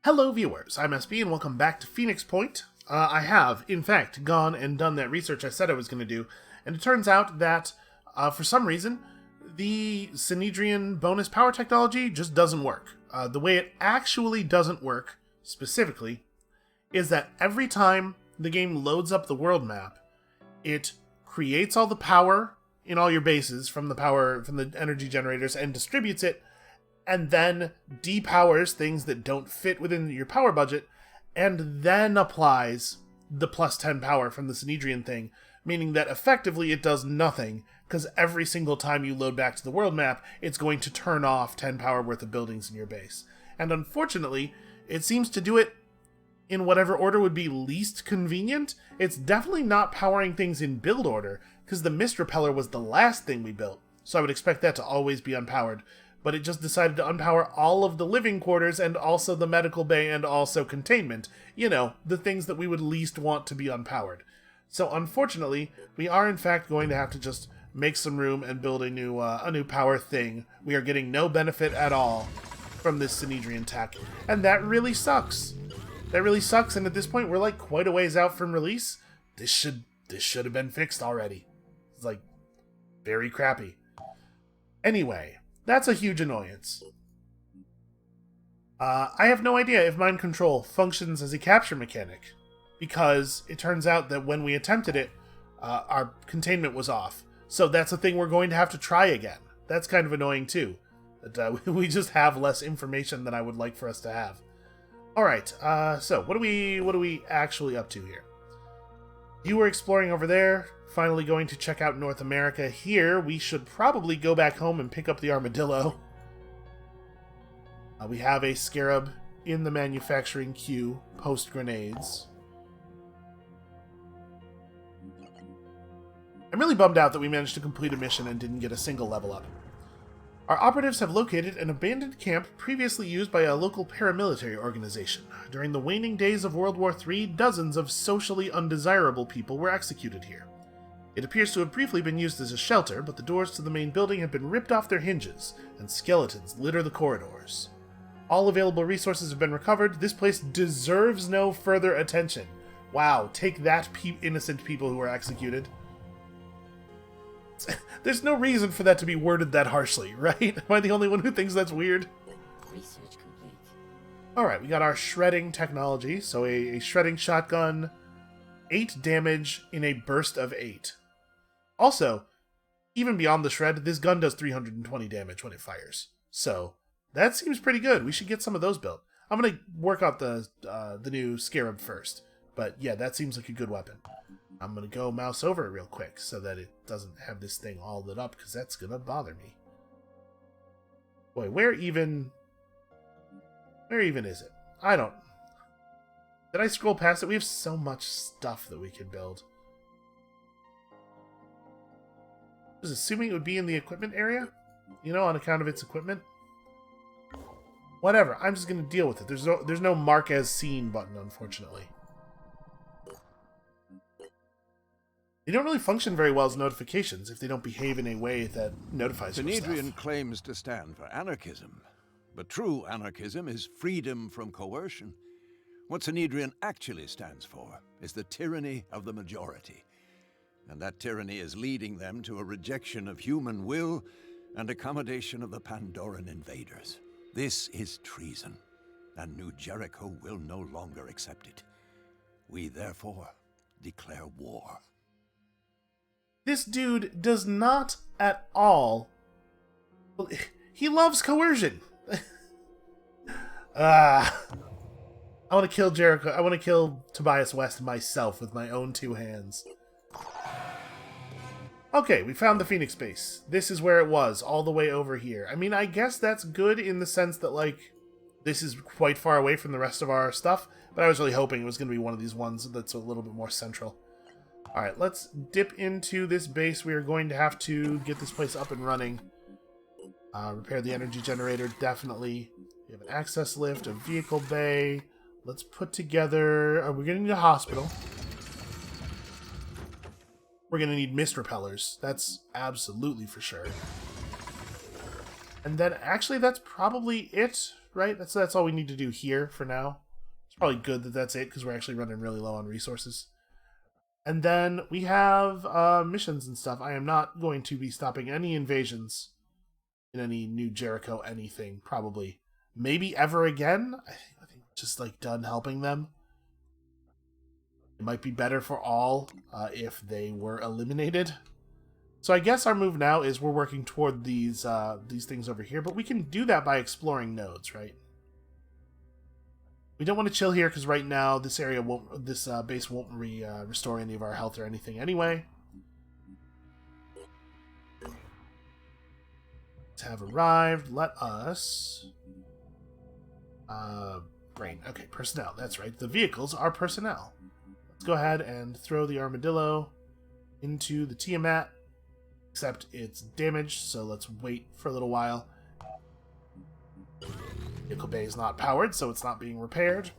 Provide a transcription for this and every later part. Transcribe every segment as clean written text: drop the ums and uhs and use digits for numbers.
Hello viewers, I'm SB and welcome back to Phoenix Point. I have, in fact, gone and done that research I said I was going to do, and it turns out that, for some reason, the Synedrian bonus power technology just doesn't work. The way it actually doesn't work, specifically, is that every time the game loads up the world map, it creates all the power in all your bases from the energy generators and distributes it, and then depowers things that don't fit within your power budget, and then applies the plus 10 power from the Synedrian thing, meaning that effectively it does nothing, because every single time you load back to the world map, it's going to turn off 10 power worth of buildings in your base. And unfortunately, it seems to do it in whatever order would be least convenient. It's definitely not powering things in build order, because the Mist Repeller was the last thing we built, so I would expect that to always be unpowered. But it just decided to unpower all of the living quarters and also the medical bay and also containment. You know, the things that we would least want to be unpowered. So unfortunately, we are in fact going to have to just make some room and build a new power thing. We are getting no benefit at all from this Synedrian tech, and that really sucks. That really sucks, and at this point we're like quite a ways out from release. This should have been fixed already. It's like very crappy. Anyway, that's a huge annoyance. I have no idea if mind control functions as a capture mechanic, because it turns out that when we attempted it, our containment was off. So that's a thing we're going to have to try again. That's kind of annoying too. That we just have less information than I would like for us to have. Alright, so what are we actually up to here? You were exploring over there, finally going to check out North America. Here, we should probably go back home and pick up the armadillo. We have a scarab in the manufacturing queue, post-grenades. I'm really bummed out that we managed to complete a mission and didn't get a single level up. Our operatives have located an abandoned camp previously used by a local paramilitary organization. During the waning days of World War III, dozens of socially undesirable people were executed here. It appears to have briefly been used as a shelter, but the doors to the main building have been ripped off their hinges, and skeletons litter the corridors. All available resources have been recovered. This place deserves no further attention. Wow, take that, innocent people who were executed. There's no reason for that to be worded that harshly, right? Am I the only one who thinks that's weird? Research complete. Alright, we got our shredding technology. So a shredding shotgun, 8 damage in a burst of 8. Also, even beyond the shred, this gun does 320 damage when it fires. So, that seems pretty good. We should get some of those built. I'm going to work out the new scarab first. But yeah, that seems like a good weapon. I'm going to go mouse over it real quick so that it doesn't have this thing all lit up, because that's going to bother me. Boy, where even is it? I don't... Did I scroll past it? We have so much stuff that we can build. I was assuming it would be in the equipment area? You know, on account of its equipment? Whatever, I'm just going to deal with it. There's no mark as seen button, unfortunately. They don't really function very well as notifications if they don't behave in a way that notifies you of stuff. Synedrian claims to stand for anarchism, but true anarchism is freedom from coercion. What Synedrian actually stands for is the tyranny of the majority, and that tyranny is leading them to a rejection of human will and accommodation of the Pandoran invaders. This is treason, and New Jericho will no longer accept it. We therefore declare war. This dude does not at all... Well, he loves coercion. I want to kill Jericho. I want to kill Tobias West myself with my own 2 hands. Okay, we found the Phoenix base. This is where it was, all the way over here. I mean, I guess that's good in the sense that, like, this is quite far away from the rest of our stuff, but I was really hoping it was going to be one of these ones that's a little bit more central. Alright, let's dip into this base. We are going to have to get this place up and running. Repair the energy generator, definitely. We have an access lift, a vehicle bay. Let's put together... we're going to need a hospital. We're going to need mist repellers. That's absolutely for sure. And then actually that's probably it, right? That's all we need to do here for now. It's probably good that that's it because we're actually running really low on resources. And then we have missions and stuff. I am not going to be stopping any invasions in any New Jericho anything, probably. Maybe ever again? I think just like done helping them. It might be better for all if they were eliminated. So I guess our move now is we're working toward these things over here, but we can do that by exploring nodes, right? We don't want to chill here because right now this base won't restore any of our health or anything anyway. Have arrived. Let us brain. Okay, personnel. That's right. The vehicles are personnel. Let's go ahead and throw the armadillo into the Tiamat. Except it's damaged, so let's wait for a little while. Vehicle bay is not powered, so it's not being repaired.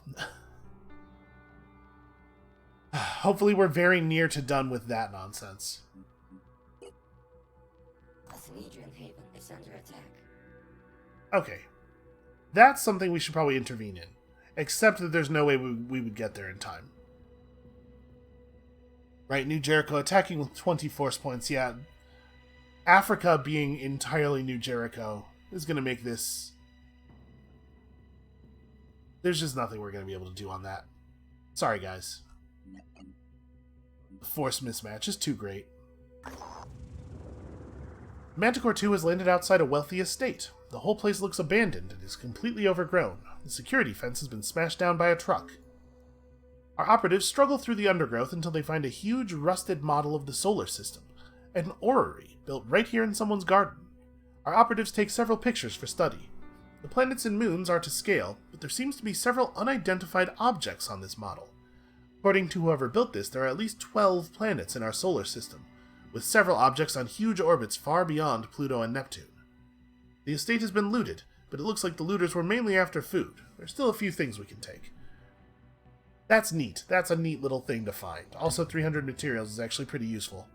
Hopefully we're very near to done with that nonsense. The Sinedrian Haven is under attack. Okay. That's something we should probably intervene in. Except that there's no way we would get there in time. Right, New Jericho attacking with 20 force points, yeah. Africa being entirely New Jericho is going to make this... There's just nothing we're going to be able to do on that. Sorry, guys. The force mismatch is too great. Manticore 2 has landed outside a wealthy estate. The whole place looks abandoned and is completely overgrown. The security fence has been smashed down by a truck. Our operatives struggle through the undergrowth until they find a huge rusted model of the solar system. An orrery built right here in someone's garden. Our operatives take several pictures for study. The planets and moons are to scale, but there seems to be several unidentified objects on this model. According to whoever built this, there are at least 12 planets in our solar system, with several objects on huge orbits far beyond Pluto and Neptune. The estate has been looted, but it looks like the looters were mainly after food. There's still a few things we can take. That's neat. That's a neat little thing to find. Also, 300 materials is actually pretty useful.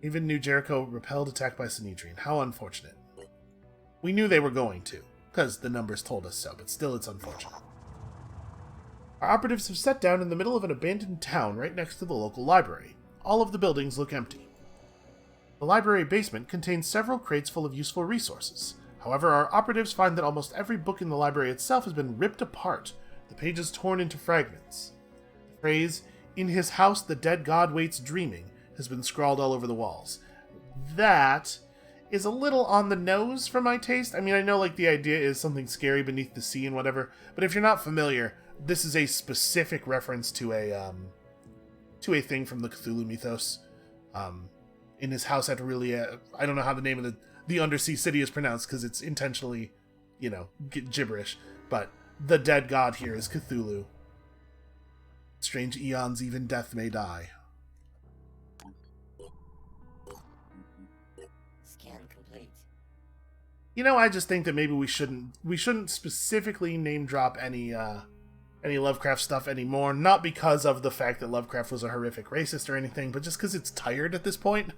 Even New Jericho repelled attack by Sinedrian. How unfortunate. We knew they were going to, because the numbers told us so, but still it's unfortunate. Our operatives have set down in the middle of an abandoned town right next to the local library. All of the buildings look empty. The library basement contains several crates full of useful resources. However, our operatives find that almost every book in the library itself has been ripped apart, the pages torn into fragments. The phrase, "In his house the dead god waits dreaming," has been scrawled all over the walls. That is a little on the nose for my taste. I mean, I know like the idea is something scary beneath the sea and whatever, but if you're not familiar, this is a specific reference to a thing from the Cthulhu mythos. In his house at Aurelia, I don't know how the name of the undersea city is pronounced because it's intentionally, gibberish, but the dead god here is Cthulhu. Strange eons, even death may die. Scan complete. I just think that maybe we shouldn't specifically name drop any Lovecraft stuff anymore, not because of the fact that Lovecraft was a horrific racist or anything, but just because it's tired at this point.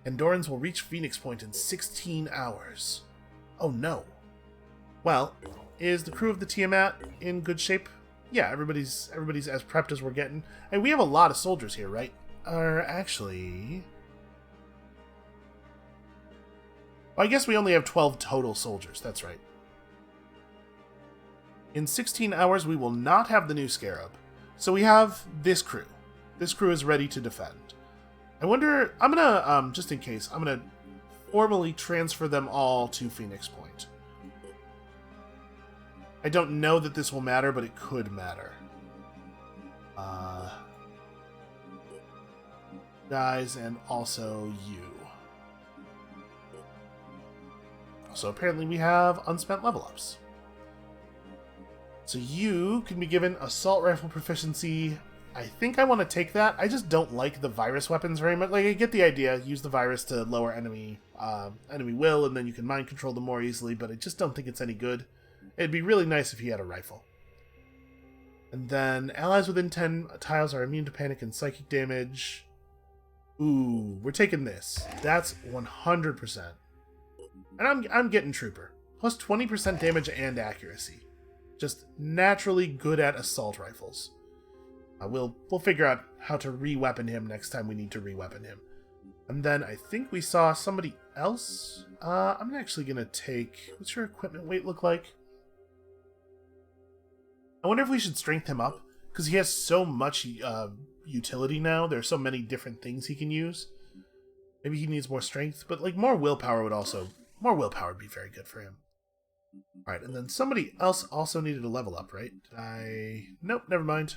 Andorans will reach Phoenix Point in 16 hours. Oh no. Well, is the crew of the Tiamat in good shape? Yeah, everybody's as prepped as we're getting. And we have a lot of soldiers here, right? Actually... Well, I guess we only have 12 total soldiers, that's right. In 16 hours, we will not have the new Scarab. So we have this crew. This crew is ready to defend. I wonder... I'm gonna, just in case, I'm gonna formally transfer them all to Phoenix Point. I don't know that this will matter, but it could matter. Guys, and also you. So apparently we have unspent level ups. So you can be given assault rifle proficiency. I think I want to take that. I just don't like the virus weapons very much. Like, I get the idea. Use the virus to lower enemy will, and then you can mind control them more easily, but I just don't think it's any good. It'd be really nice if he had a rifle. And then allies within 10 tiles are immune to panic and psychic damage. Ooh, we're taking this. That's 100%. And I'm getting Trooper. Plus 20% damage and accuracy. Just naturally good at assault rifles. We'll figure out how to re-weapon him next time we need to re-weapon him. And then I think we saw somebody else. I'm actually going to take... What's your equipment weight look like? I wonder if we should strengthen him up. Because he has so much utility now. There are so many different things he can use. Maybe he needs more strength. But like more willpower would also... More willpower would be very good for him. Alright, and then somebody else also needed a level up, right? Nope, never mind.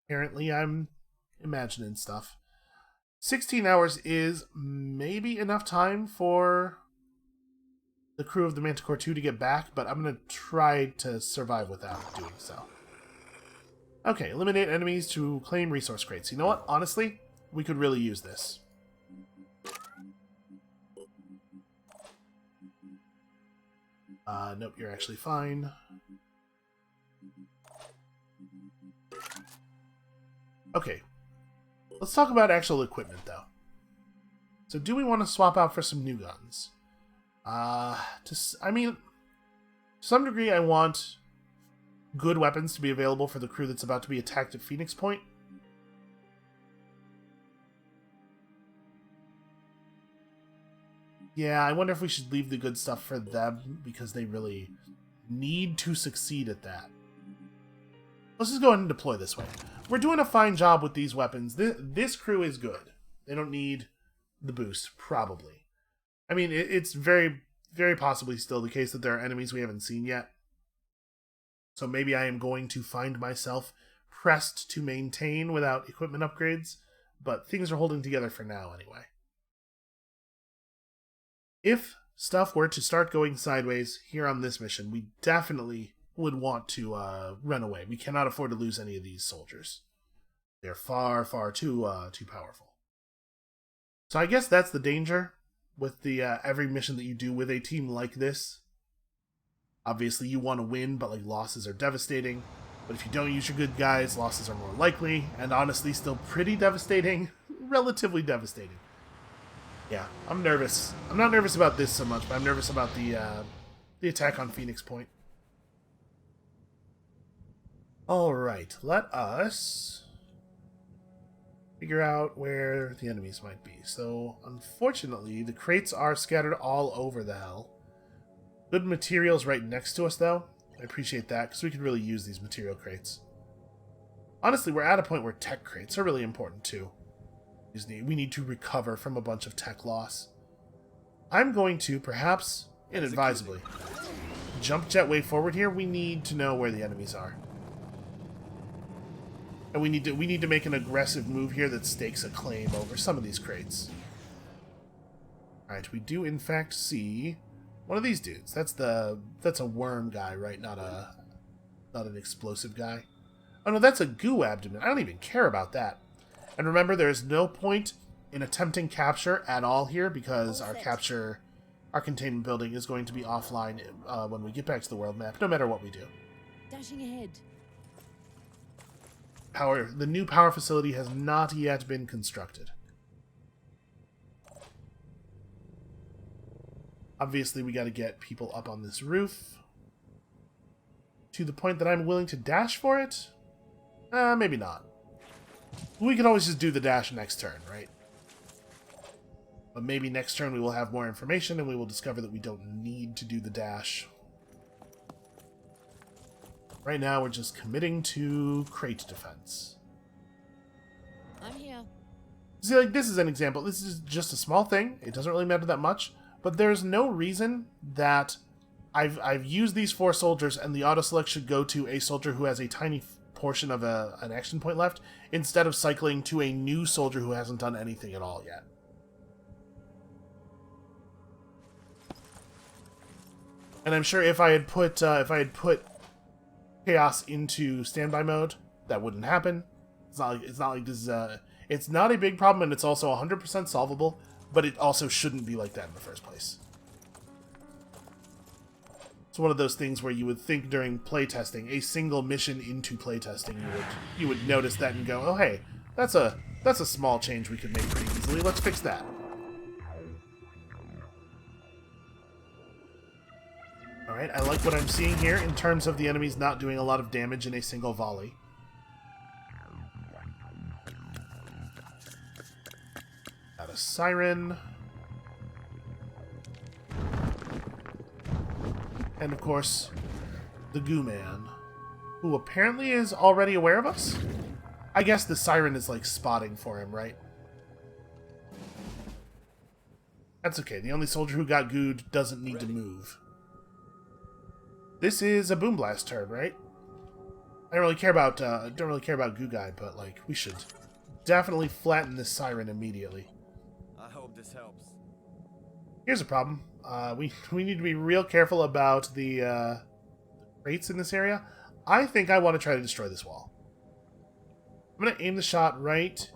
Apparently I'm imagining stuff. 16 hours is maybe enough time for the crew of the Manticore 2 to get back, but I'm going to try to survive without doing so. Okay, eliminate enemies to claim resource crates. You know what? Honestly, we could really use this. Nope, you're actually fine. Okay. Let's talk about actual equipment, though. So do we want to swap out for some new guns? I mean, to some degree I want good weapons to be available for the crew that's about to be attacked at Phoenix Point. Yeah, I wonder if we should leave the good stuff for them, because they really need to succeed at that. Let's just go ahead and deploy this way. We're doing a fine job with these weapons. This crew is good. They don't need the boost, probably. I mean, it's very, very possibly still the case that there are enemies we haven't seen yet. So maybe I am going to find myself pressed to maintain without equipment upgrades, but things are holding together for now anyway. If stuff were to start going sideways here on this mission, we definitely would want to run away. We cannot afford to lose any of these soldiers. They're far, far too powerful. So I guess that's the danger with the every mission that you do with a team like this. Obviously, you want to win, but like losses are devastating. But if you don't use your good guys, losses are more likely, and honestly, still pretty devastating. Relatively devastating. Yeah, I'm nervous. I'm not nervous about this so much, but I'm nervous about the attack on Phoenix Point. Alright, let us figure out where the enemies might be. So, unfortunately, the crates are scattered all over the hell. Good materials right next to us, though. I appreciate that, because we could really use these material crates. Honestly, we're at a point where tech crates are really important, too. We need to recover from a bunch of tech loss. I'm going to, perhaps inadvisably, jump jet way forward here. We need to know where the enemies are. And we need to make an aggressive move here that stakes a claim over some of these crates. Alright, we do in fact see one of these dudes. That's a worm guy, right? Not an explosive guy. Oh no, that's a goo abdomen. I don't even care about that. And remember, there is no point in attempting capture at all here, because our containment building is going to be offline when we get back to the world map, no matter what we do. Dashing ahead. The new power facility has not yet been constructed. Obviously, we got to get people up on this roof. To the point that I'm willing to dash for it? Maybe not. We can always just do the dash next turn, right? But maybe next turn we will have more information and we will discover that we don't need to do the dash. Right now we're just committing to crate defense. I'm here. See, like, this is an example. This is just a small thing. It doesn't really matter that much. But there's no reason that I've used these 4 soldiers and the auto-select should go to a soldier who has a tiny portion of an action point left, instead of cycling to a new soldier who hasn't done anything at all yet. And I'm sure if I had put Chaos into standby mode, that wouldn't happen. It's not like this is it's not a big problem, and it's also 100% solvable, but it also shouldn't be like that in the first place. It's one of those things where you would think during playtesting, a single mission into playtesting, you would notice that and go, oh hey, that's a small change we could make pretty easily. Let's fix that. Alright, I like what I'm seeing here in terms of the enemies not doing a lot of damage in a single volley. Got a Siren. And of course, the Goo Man, who apparently is already aware of us? I guess the Siren is like spotting for him, right? That's okay. The only soldier who got gooed doesn't need to move. This is a Boom Blast turn, right? I don't really care about Goo Guy, but like we should definitely flatten this Siren immediately. I hope this helps. Here's a problem. We need to be real careful about the crates in this area. I think I want to try to destroy this wall. I'm going to aim the shot right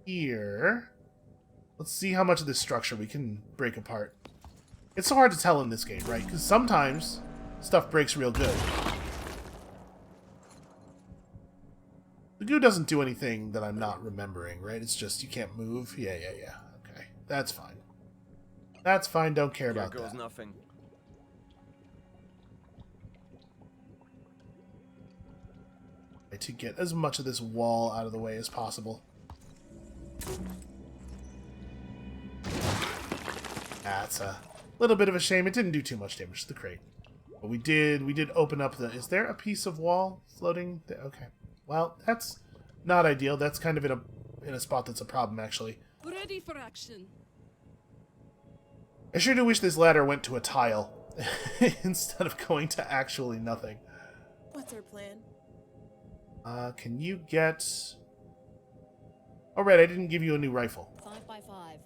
here. Let's see how much of this structure we can break apart. It's so hard to tell in this game, right? Because sometimes stuff breaks real good. The goo doesn't do anything that I'm not remembering, right? It's just you can't move. Yeah. Okay, that's fine. That's fine, don't care about that. Nothing. To get as much of this wall out of the way as possible. That's a little bit of a shame. It didn't do too much damage to the crate. But we did open up the... Is there a piece of wall floating? Okay. Well, that's not ideal. That's kind of in a spot that's a problem, actually. Ready for action. I sure do wish this ladder went to a tile instead of going to actually nothing. What's our plan? Can you get... Oh, right, I didn't give you a new rifle. 5x5.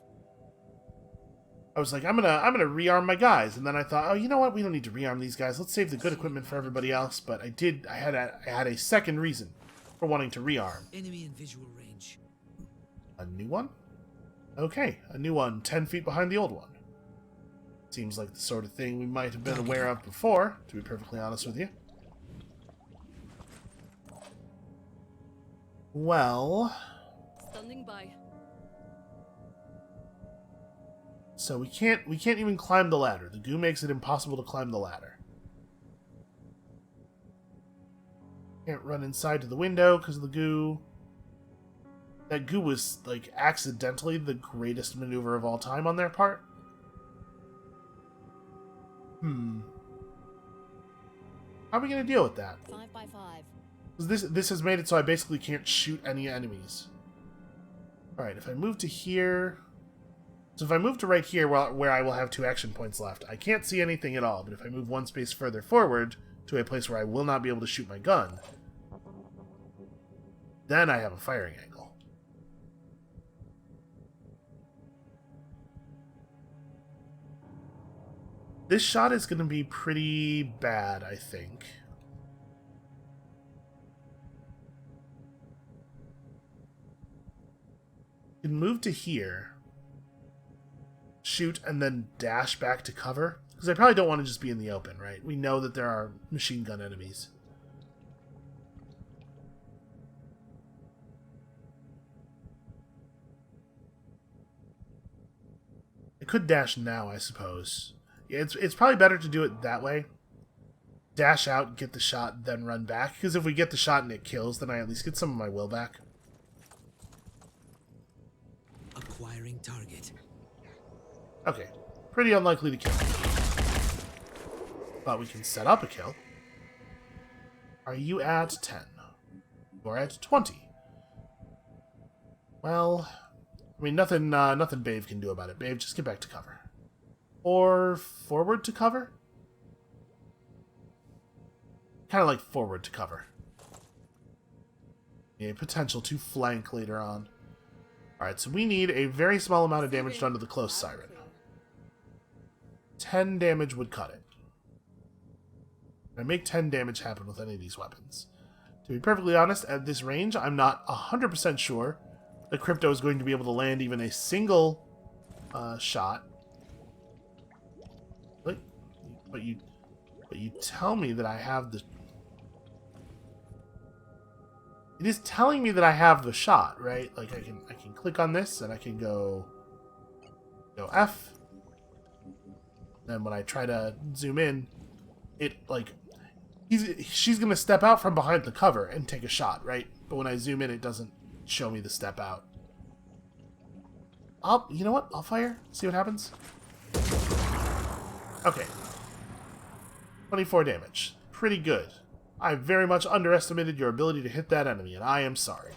I was like, I'm gonna rearm my guys, and then I thought, oh, you know what? We don't need to rearm these guys. Let's save the good equipment for everybody else. But I had a second reason for wanting to rearm. Enemy in visual range. A new one? Okay, a new one, 10 feet behind the old one. Seems like the sort of thing we might have been aware of before, to be perfectly honest with you. Well... Standing by. So we can't even climb the ladder. The goo makes it impossible to climb the ladder. Can't run inside to the window because of the goo. That goo was, like, accidentally the greatest maneuver of all time on their part. How are we going to deal with that? 5x5. Because this has made it so I basically can't shoot any enemies. Alright, if I move to here... So if I move to right here where I will have 2 action points left, I can't see anything at all. But if I move 1 space further forward to a place where I will not be able to shoot my gun, then I have a firing angle. This shot is going to be pretty bad, I think. You can move to here, shoot, and then dash back to cover. Because I probably don't want to just be in the open, right? We know that there are machine gun enemies. I could dash now, I suppose. Yeah, it's probably better to do it that way. Dash out, get the shot, then run back. Because if we get the shot and it kills, then I at least get some of my will back. Acquiring target. Okay, pretty unlikely to kill. But we can set up a kill. Are you at 10? Or at 20? Well, I mean, nothing Bave can do about it. Bave, just get back to cover. Or forward to cover? Kind of like forward to cover. A potential to flank later on. Alright, so we need a very small amount of damage done to the close Siren. 10 damage would cut it. I make 10 damage happen with any of these weapons. To be perfectly honest, at this range, I'm not 100% sure that Crypto is going to be able to land even a single shot. But you tell me that I have the... It is telling me that I have the shot, right? Like I can click on this and I can go F. Then when I try to zoom in, it like she's gonna step out from behind the cover and take a shot, right? But when I zoom in, it doesn't show me the step out. You know what? I'll fire. See what happens. Okay. 24 damage. Pretty good. I very much underestimated your ability to hit that enemy, and I am sorry.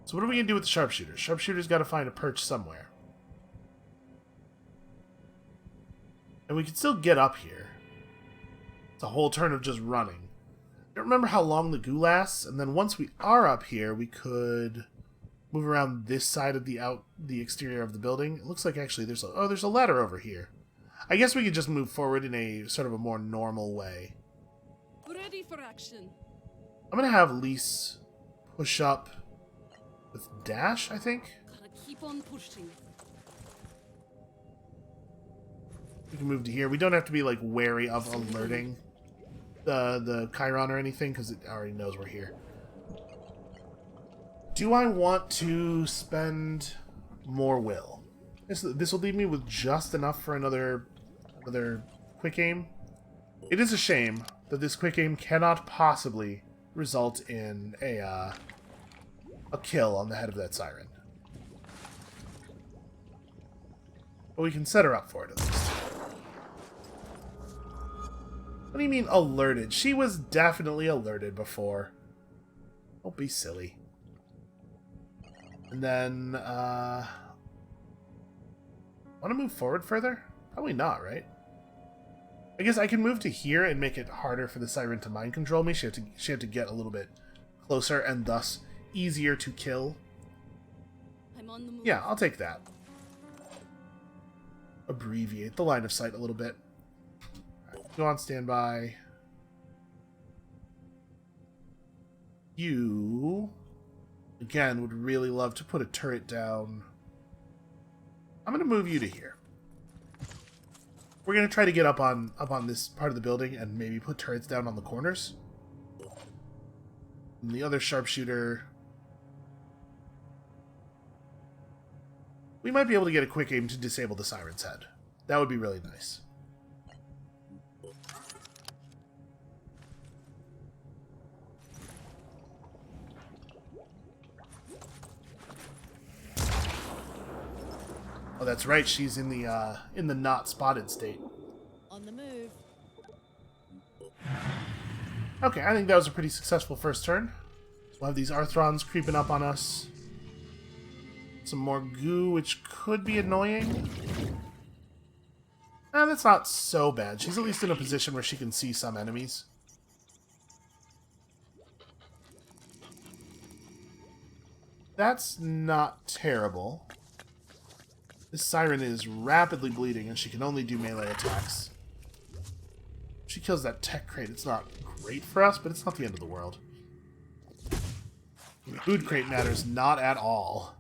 So what are we going to do with the sharpshooter? Sharpshooter's got to find a perch somewhere. And we can still get up here. It's a whole turn of just running. I don't remember how long the goo lasts, and then once we are up here, we could move around this side of the exterior of the building. It looks like actually there's a ladder over here. I guess we could just move forward in a sort of a more normal way. Ready for action. I'm gonna have Lise push up with dash, I think. Gotta keep on pushing. We can move to here. We don't have to be like wary of alerting the Chiron or anything because it already knows we're here. Do I want to spend more will? This will leave me with just enough for another quick aim. It is a shame that this quick aim cannot possibly result in a kill on the head of that Siren. But we can set her up for it at least. What do you mean alerted? She was definitely alerted before. Don't be silly. And then, want to move forward further? Probably not, right? I guess I can move to here and make it harder for the Siren to mind control me. She had to get a little bit closer and thus easier to kill. I'm on the move. Yeah, I'll take that. Abbreviate the line of sight a little bit. Right, go on standby. You, again, would really love to put a turret down. I'm going to move you to here. We're going to try to get up on this part of the building and maybe put turrets down on the corners. And the other sharpshooter... We might be able to get a quick aim to disable the Siren's head. That would be really nice. Oh, that's right. She's in the not spotted state. On the move. Okay, I think that was a pretty successful first turn. So we'll have these Arthrons creeping up on us. Some more goo, which could be annoying. That's not so bad. She's at least in a position where she can see some enemies. That's not terrible. This Siren is rapidly bleeding, and she can only do melee attacks. If she kills that tech crate, it's not great for us, but it's not the end of the world. The food crate matters not at all.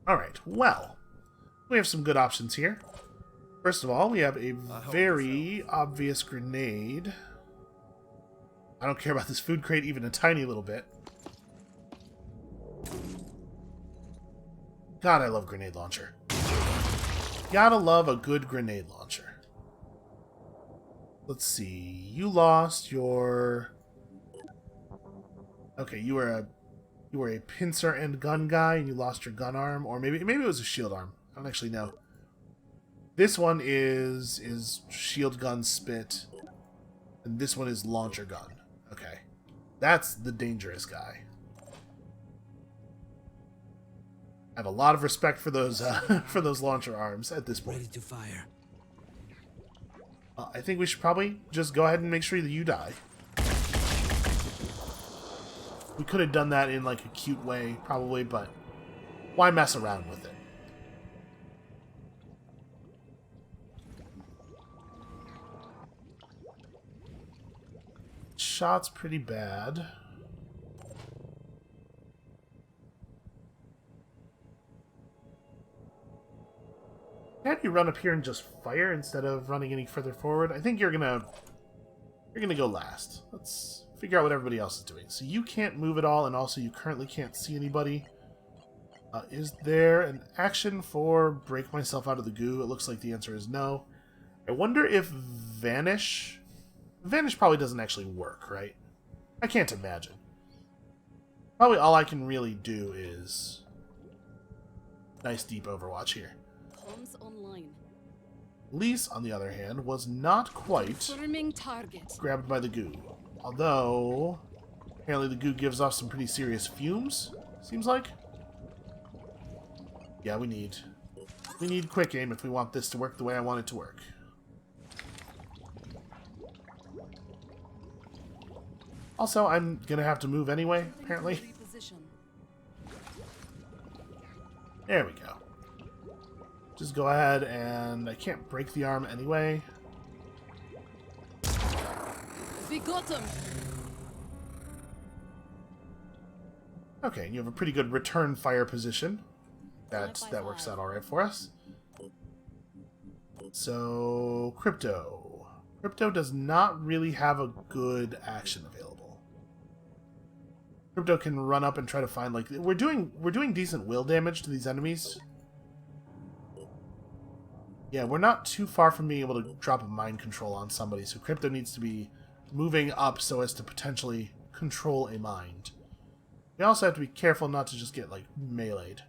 Alright, well, we have some good options here. First of all, we have a very obvious grenade. I don't care about this food crate even a tiny little bit. God, I love grenade launcher. Gotta love a good grenade launcher. Let's see. You lost your... Okay, you were a pincer and gun guy, and you lost your gun arm, or maybe it was a shield arm. I don't actually know. This one is shield gun spit, and this one is launcher gun. Okay, that's the dangerous guy. I have a lot of respect for those launcher arms at this point. Ready to fire. I think we should probably just go ahead and make sure that you die. We could have done that in like a cute way, probably, but why mess around with it? Shot's pretty bad. Have you run up here and just fire instead of running any further forward? I think you're gonna go last. Let's figure out what everybody else is doing. So you can't move at all, and also you currently can't see anybody. Is there an action for break myself out of the goo? It looks like the answer is no. I wonder if vanish... Vanish probably doesn't actually work, right? I can't imagine. Probably all I can really do is... Nice deep Overwatch here. Comms online. Lise, on the other hand, was not quite Confirming target. grabbed by the goo. Although, apparently the goo gives off some pretty serious fumes, seems like. Yeah, we need quick aim if we want this to work the way I want it to work. Also, I'm gonna have to move anyway, apparently. Reposition. There we go. Just go ahead, and I can't break the arm anyway. We got him. Okay, you have a pretty good return fire position. That works out alright for us. So, Crypto. Crypto does not really have a good action available. Crypto can run up and try to find, like, we're doing decent will damage to these enemies. Yeah, we're not too far from being able to drop a mind control on somebody, so Crypto needs to be moving up so as to potentially control a mind. We also have to be careful not to just get, like, meleeed.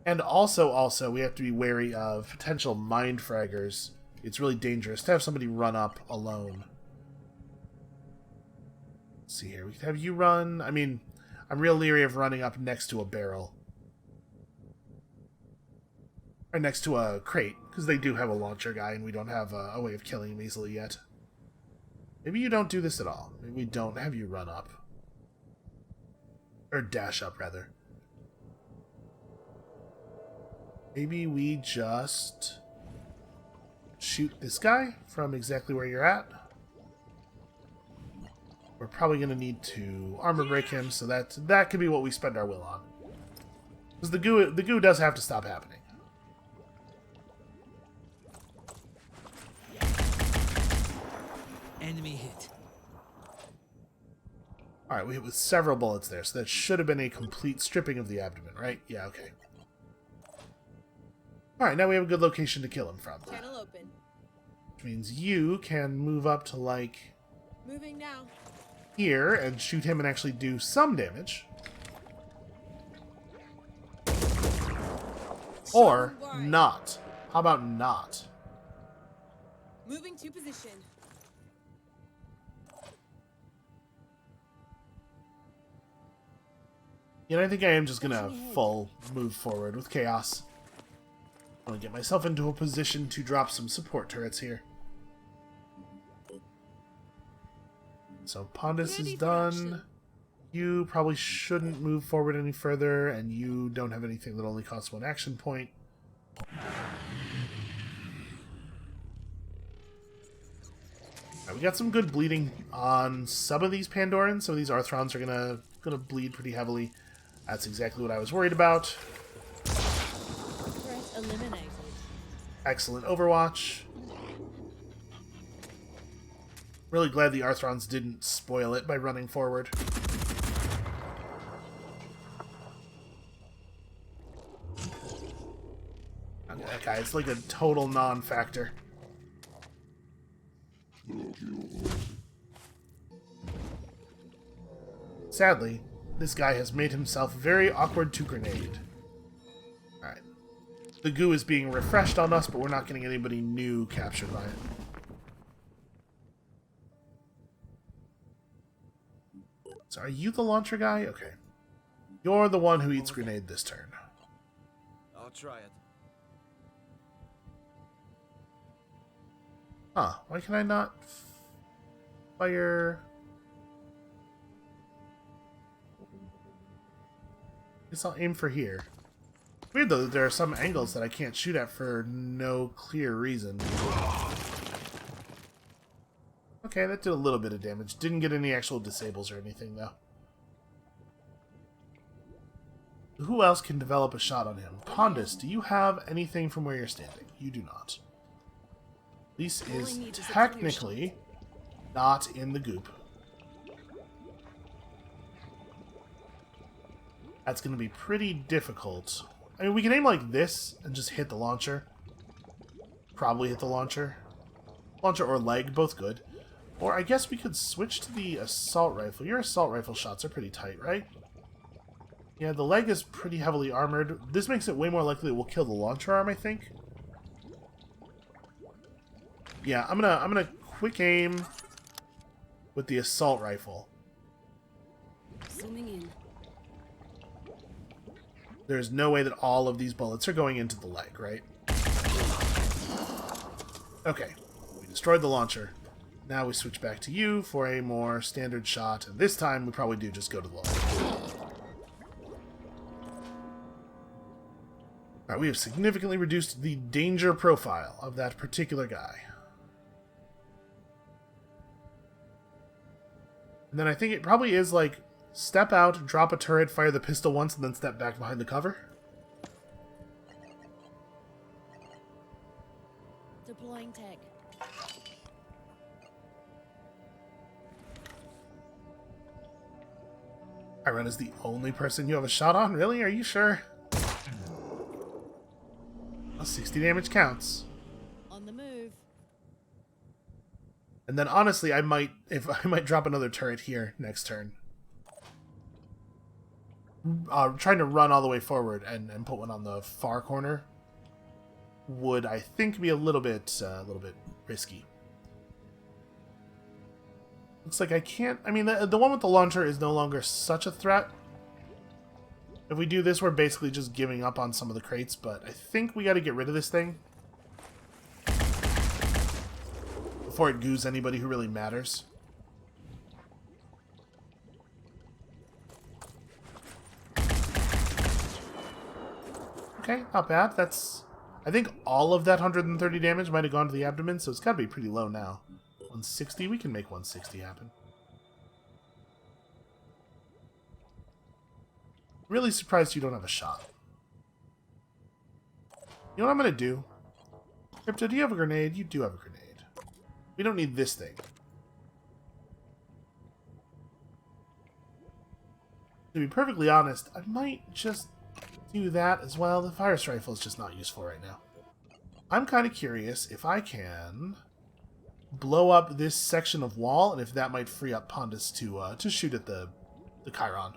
And also, we have to be wary of potential mind fraggers. It's really dangerous to have somebody run up alone. Let's see here. We can have you run. I mean, I'm real leery of running up next to a barrel. Or next to a crate, because they do have a launcher guy, and we don't have a way of killing him easily yet. Maybe you don't do this at all. Maybe we don't have you run up. Or dash up, rather. Maybe we just shoot this guy from exactly where you're at. We're probably going to need to armor break him, so that could be what we spend our will on. Because the goo does have to stop happening. Enemy hit. Alright, we hit with several bullets there, so that should have been a complete stripping of the abdomen, right? Yeah, okay. Alright, now we have a good location to kill him from. Channel open. Which means you can move up to, like, Moving now. here and shoot him and actually do some damage. Or not. How about not? Moving to position. You know, I think I am just gonna full move forward with Chaos. I'm gonna get myself into a position to drop some support turrets here. So Pondus is done. You probably shouldn't move forward any further, and you don't have anything that only costs one action point. Right, we got some good bleeding on some of these Pandorans. Some of these Arthrons are gonna bleed pretty heavily. That's exactly what I was worried about. Threat eliminated. Excellent Overwatch. Really glad the Arthrons didn't spoil it by running forward. Okay, that guy, it's like a total non-factor. Sadly, this guy has made himself very awkward to grenade. Alright. The goo is being refreshed on us, but we're not getting anybody new captured by it. So are you the launcher guy? Okay. You're the one who eats grenade this turn. I'll try it. Huh. Why can I not fire... I guess I'll aim for here. Weird though that there are some angles that I can't shoot at for no clear reason. Okay, that did a little bit of damage. Didn't get any actual disables or anything though. Who else can develop a shot on him? Pondus, do you have anything from where you're standing? You do not. This is technically not in the goop. That's going to be pretty difficult. I mean, we can aim like this and just hit the launcher. Probably hit the launcher. Launcher or leg, both good. Or I guess we could switch to the assault rifle. Your assault rifle shots are pretty tight, right? Yeah, the leg is pretty heavily armored. This makes it way more likely it will kill the launcher arm, I think. Yeah, I'm gonna quick aim with the assault rifle. Zooming in. There's no way that all of these bullets are going into the leg, right? Okay, we destroyed the launcher. Now we switch back to you for a more standard shot, and this time we probably do just go to the launcher. Alright, we have significantly reduced the danger profile of that particular guy. And then I think it probably is like, step out, drop a turret, fire the pistol once, and then step back behind the cover. Deploying tag. Chiron is the only person you have a shot on? Really? Are you sure? Well, 60 damage counts. On the move. And then honestly, I might drop another turret here next turn. Trying to run all the way forward and put one on the far corner would, I think, be a little bit risky. Looks like I can't. I mean, the one with the launcher is no longer such a threat. If we do this, we're basically just giving up on some of the crates, but I think we got to get rid of this thing before it goos anybody who really matters. Okay, not bad. That's... I think all of that 130 damage might have gone to the abdomen, so it's got to be pretty low now. 160? We can make 160 happen. Really surprised you don't have a shot. You know what I'm going to do? Crypto, do you have a grenade? You do have a grenade. We don't need this thing. To be perfectly honest, I might just do that as well. The fire rifle is just not useful right now. I'm kind of curious if I can blow up this section of wall, and if that might free up Pondus to shoot at the Chiron.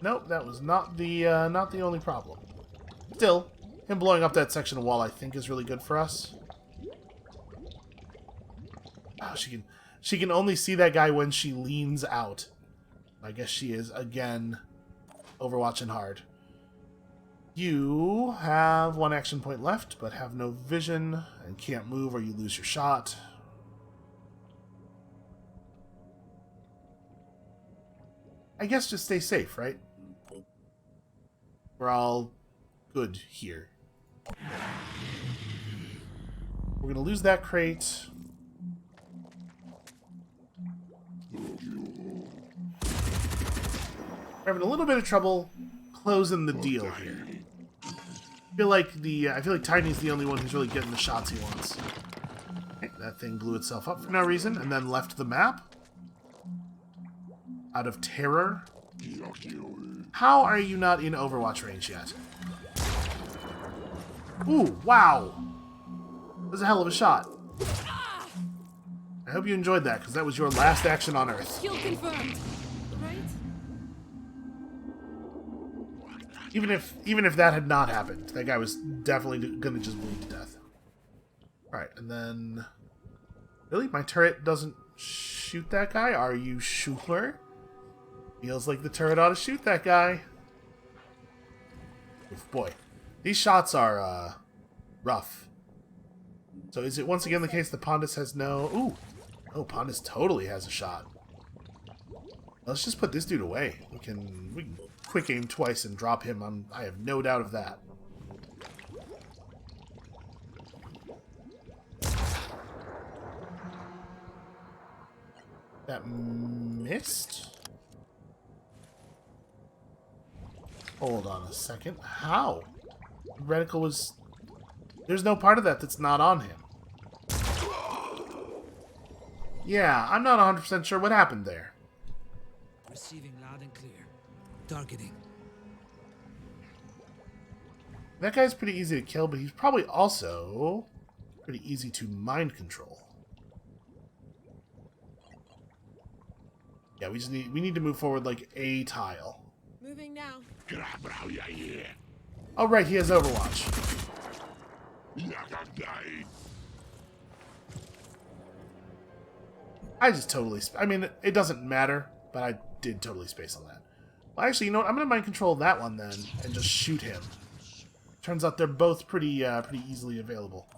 Nope, that was not the only problem. Still, him blowing up that section of wall, I think, is really good for us. Oh, she can only see that guy when she leans out. I guess she is, again, overwatching hard. You have one action point left, but have no vision and can't move or you lose your shot. I guess just stay safe, right? We're all good here. We're going to lose that crate. We're having a little bit of trouble closing the deal here. I feel like Tiny's the only one who's really getting the shots he wants. Okay, that thing blew itself up for no reason and then left the map. Out of terror. How are you not in Overwatch range yet? Ooh, wow! That was a hell of a shot. I hope you enjoyed that, because that was your last action on Earth. Kill confirmed. Right? Even if that had not happened, that guy was definitely gonna just bleed to death. Alright, and then... Really? My turret doesn't shoot that guy? Are you sure? Feels like the turret ought to shoot that guy. Oof, boy. These shots are, rough. So is it once again the case that Pondus has no... Ooh! Oh, Pondus totally has a shot. Let's just put this dude away. We can quick aim twice and drop him. I have no doubt of that. That missed? Hold on a second. How? The reticle was... There's no part of that that's not on him. Yeah, I'm not 100% sure what happened there. Receiving loud and clear. Targeting. That guy's pretty easy to kill, but he's probably also pretty easy to mind control. Yeah, we need to move forward like a tile. Moving now. Oh right, he has Overwatch. I just totally... I mean, it doesn't matter, but I did totally space on that. Well, actually, you know what? I'm going to mind control that one then, and just shoot him. Turns out they're both pretty easily available.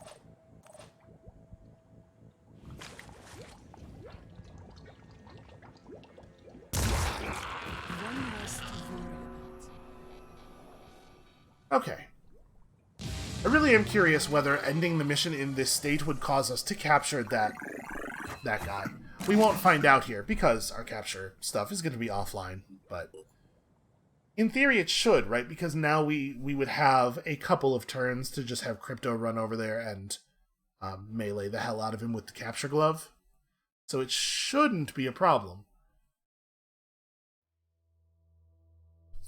One less to worry about. Okay. I really am curious whether ending the mission in this state would cause us to capture that guy. We won't find out here, because our capture stuff is going to be offline, but... In theory, it should, right? Because now we would have a couple of turns to just have Crypto run over there and melee the hell out of him with the capture glove. So it shouldn't be a problem.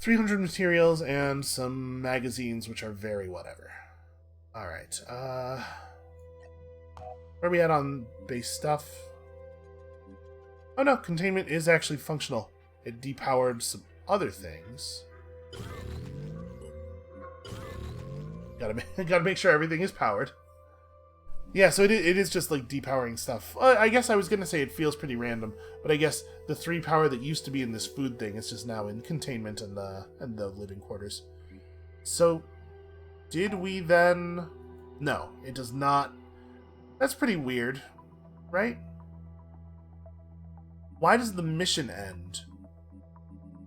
300 materials and some magazines, which are very whatever. Alright, where are we at on base stuff? Oh no, containment is actually functional. It depowered some other things. Gotta make sure everything is powered. Yeah, so it is just like depowering stuff. I guess I was gonna say it feels pretty random, but I guess the 3 power that used to be in this food thing is just now in containment and the living quarters. So, did we then... No, it does not... That's pretty weird, right? Why does the mission end?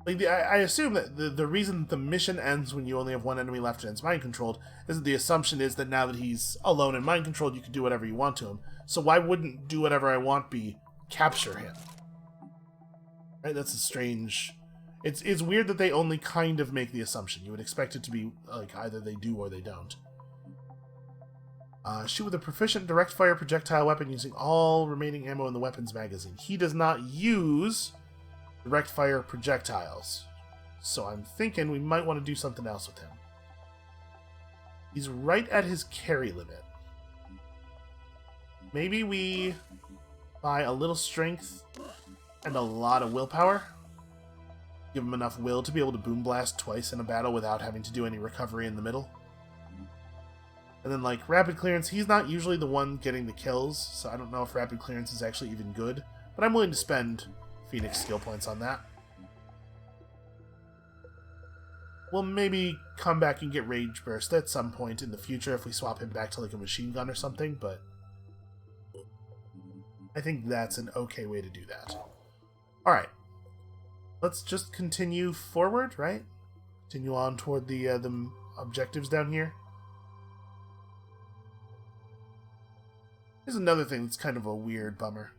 Like, I assume that the reason the mission ends when you only have one enemy left and it's mind-controlled is that the assumption is that now that he's alone and mind-controlled, you can do whatever you want to him. So why wouldn't do whatever I want be capture him? Right? That's a strange... It's weird that they only kind of make the assumption. You would expect it to be, like, either they do or they don't. Shoot with a proficient direct-fire projectile weapon using all remaining ammo in the weapon's magazine. He does not use direct-fire projectiles. So I'm thinking we might want to do something else with him. He's right at his carry limit. Maybe we buy a little strength and a lot of willpower. Give him enough will to be able to boom blast twice in a battle without having to do any recovery in the middle. And then, like, rapid clearance, he's not usually the one getting the kills, so I don't know if rapid clearance is actually even good, but I'm willing to spend Phoenix skill points on that. We'll maybe come back and get Rage Burst at some point in the future if we swap him back to, like, a machine gun or something, but I think that's an okay way to do that. Alright. Let's just continue forward, right? Continue on toward the objectives down here. Here's another thing that's kind of a weird bummer.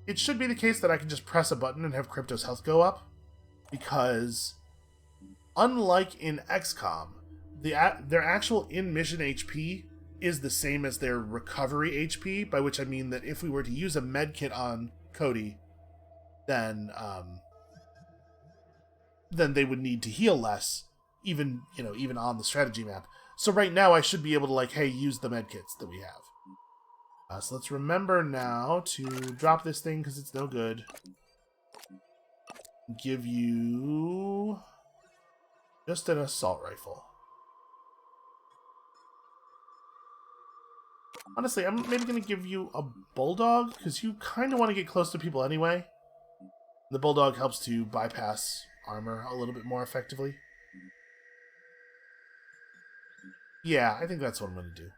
It should be the case that I can just press a button and have Crypto's health go up, because unlike in XCOM, their actual in-mission HP is the same as their recovery HP, by which I mean that if we were to use a medkit on Cody, then they would need to heal less, even on the strategy map. So right now I should be able to, like, hey, use the medkits that we have. So let's remember now to drop this thing because it's no good. Give you just an assault rifle. Honestly, I'm maybe going to give you a bulldog because you kind of want to get close to people anyway. The bulldog helps to bypass armor a little bit more effectively. Yeah, I think that's what I'm going to do.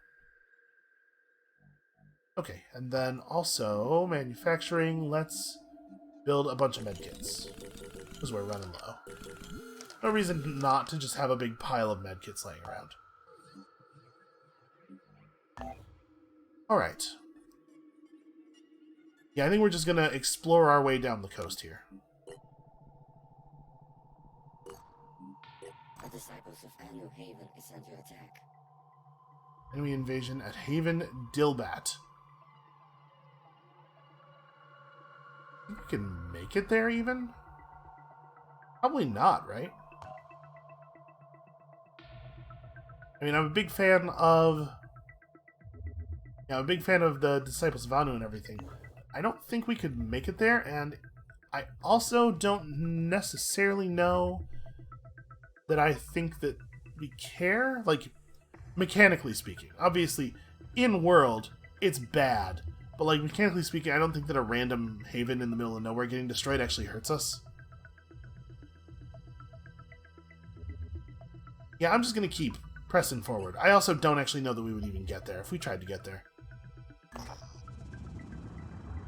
Okay, and then also manufacturing. Let's build a bunch of medkits because we're running low. No reason not to just have a big pile of medkits laying around. Alright. Yeah, I think we're just going to explore our way down the coast here. The disciples of Anu Haven is under attack. Enemy invasion at Haven Dilbat. Think we can make it there even? Probably not, right? I mean, I'm a big fan of... Yeah, I'm a big fan of the Disciples of Anu and everything. I don't think we could make it there, and I also don't necessarily know that I think that we care. Like, mechanically speaking. Obviously, in-world, it's bad. But, like, mechanically speaking, I don't think that a random haven in the middle of nowhere getting destroyed actually hurts us. Yeah, I'm just going to keep pressing forward. I also don't actually know that we would even get there if we tried to get there.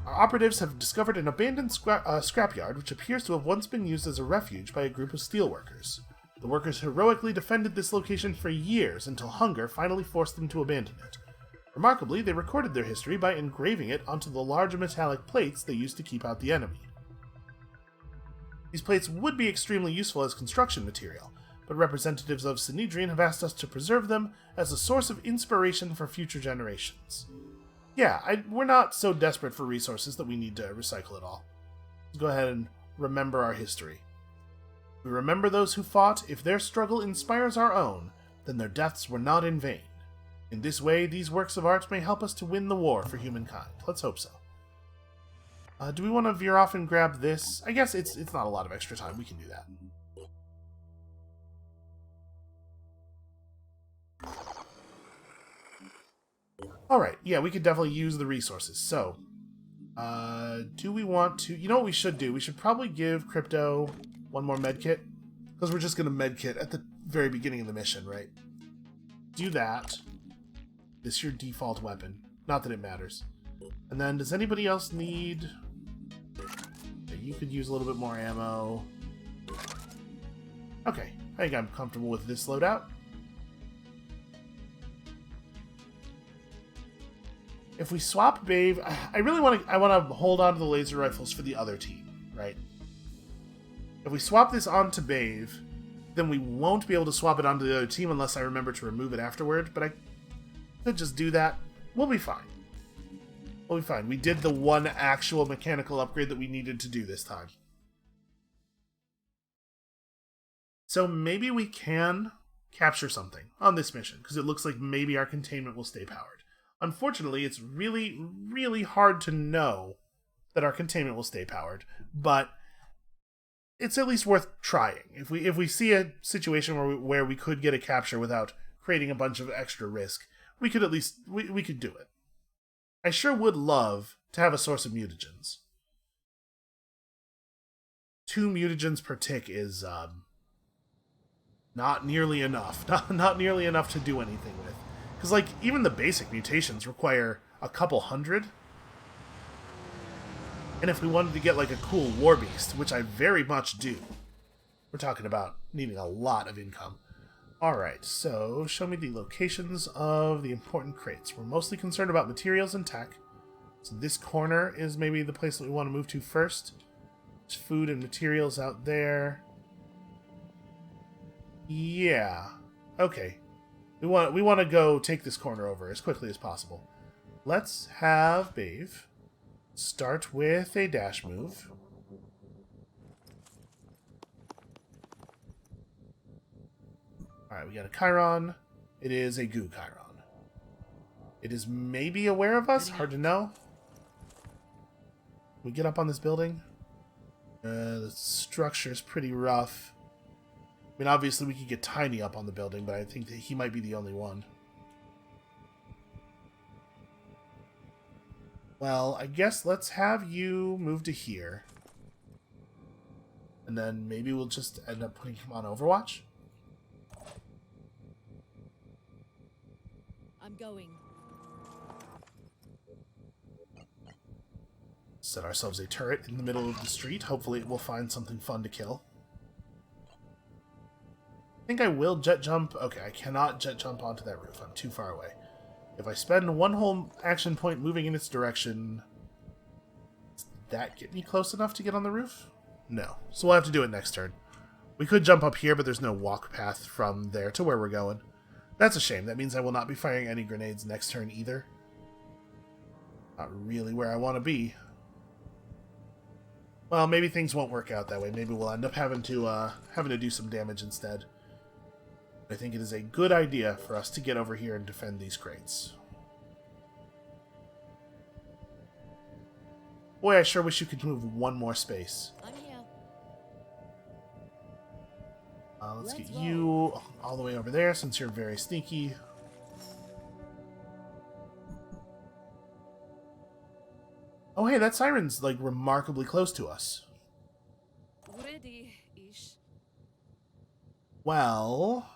Our operatives have discovered an abandoned scrapyard which appears to have once been used as a refuge by a group of steelworkers. The workers heroically defended this location for years until hunger finally forced them to abandon it. Remarkably, they recorded their history by engraving it onto the large metallic plates they used to keep out the enemy. These plates would be extremely useful as construction material, but representatives of Synedrian have asked us to preserve them as a source of inspiration for future generations. Yeah, we're not so desperate for resources that we need to recycle it all. Let's go ahead and remember our history. We remember those who fought. If their struggle inspires our own, then their deaths were not in vain. In this way, these works of art may help us to win the war for humankind. Let's hope so. Do we want to veer off and grab this? I guess it's not a lot of extra time. We can do that. Alright, yeah, we could definitely use the resources. So, do we want to... You know what we should do? We should probably give Crypto one more medkit. Because we're just going to medkit at the very beginning of the mission, right? Do that. This is your default weapon. Not that it matters. And then, does anybody else need... Okay, you could use a little bit more ammo. Okay, I think I'm comfortable with this loadout. If we swap Bave, I really want to hold on to the laser rifles for the other team, right? If we swap this onto Bave, then we won't be able to swap it onto the other team unless I remember to remove it afterward, but I could just do that. We'll be fine. We'll be fine. We did the one actual mechanical upgrade that we needed to do this time. So maybe we can capture something on this mission, because it looks like maybe our containment will stay powered. Unfortunately, it's really, really hard to know that our containment will stay powered, but it's at least worth trying. If we see a situation where we could get a capture without creating a bunch of extra risk, we could at least we could do it. I sure would love to have a source of mutagens. 2 mutagens per tick is not nearly enough. Not nearly enough to do anything with. Because, like, even the basic mutations require a couple hundred. And if we wanted to get, like, a cool war beast, which I very much do, we're talking about needing a lot of income. Alright, so show me the locations of the important crates. We're mostly concerned about materials and tech. So this corner is maybe the place that we want to move to first. There's food and materials out there. Yeah. Okay. We want to go take this corner over as quickly as possible. Let's have Bave start with a dash move. Alright, we got a Chiron. It is a goo Chiron. It is maybe aware of us? Hard to know. We get up on this building. The structure is pretty rough. I mean, obviously we could get Tiny up on the building, but I think that he might be the only one. Well, I guess let's have you move to here. And then maybe we'll just end up putting him on Overwatch. I'm going. Set ourselves a turret in the middle of the street. Hopefully it will find something fun to kill. I think I will jet jump. Okay, I cannot jet jump onto that roof. I'm too far away. If I spend one whole action point moving in its direction... that get me close enough to get on the roof? No. So we'll have to do it next turn. We could jump up here, but there's no walk path from there to where we're going. That's a shame. That means I will not be firing any grenades next turn either. Not really where I want to be. Well, maybe things won't work out that way. Maybe we'll end up having to do some damage instead. I think it is a good idea for us to get over here and defend these crates. Boy, I sure wish you could move one more space. I'm here. Let's get you all the way over there since you're very sneaky. Oh, hey, that siren's, like, remarkably close to us. Ready-ish. Well...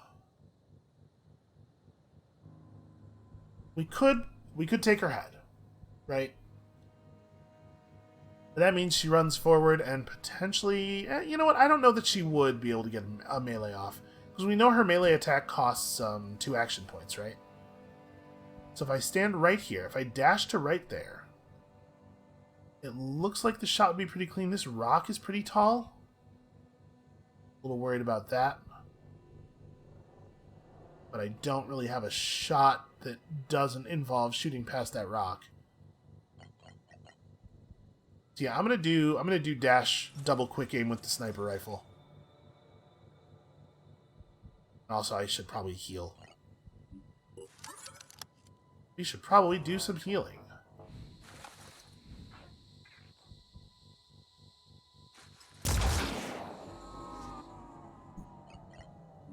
We could take her head, right? But that means she runs forward and potentially... you know what? I don't know that she would be able to get a melee off. Because we know her melee attack costs 2 action points, right? So if I stand right here, if I dash to right there... It looks like the shot would be pretty clean. This rock is pretty tall. A little worried about that. But I don't really have a shot that doesn't involve shooting past that rock. So yeah, I'm gonna do dash double quick aim with the sniper rifle. Also, I should probably heal. We should probably do some healing.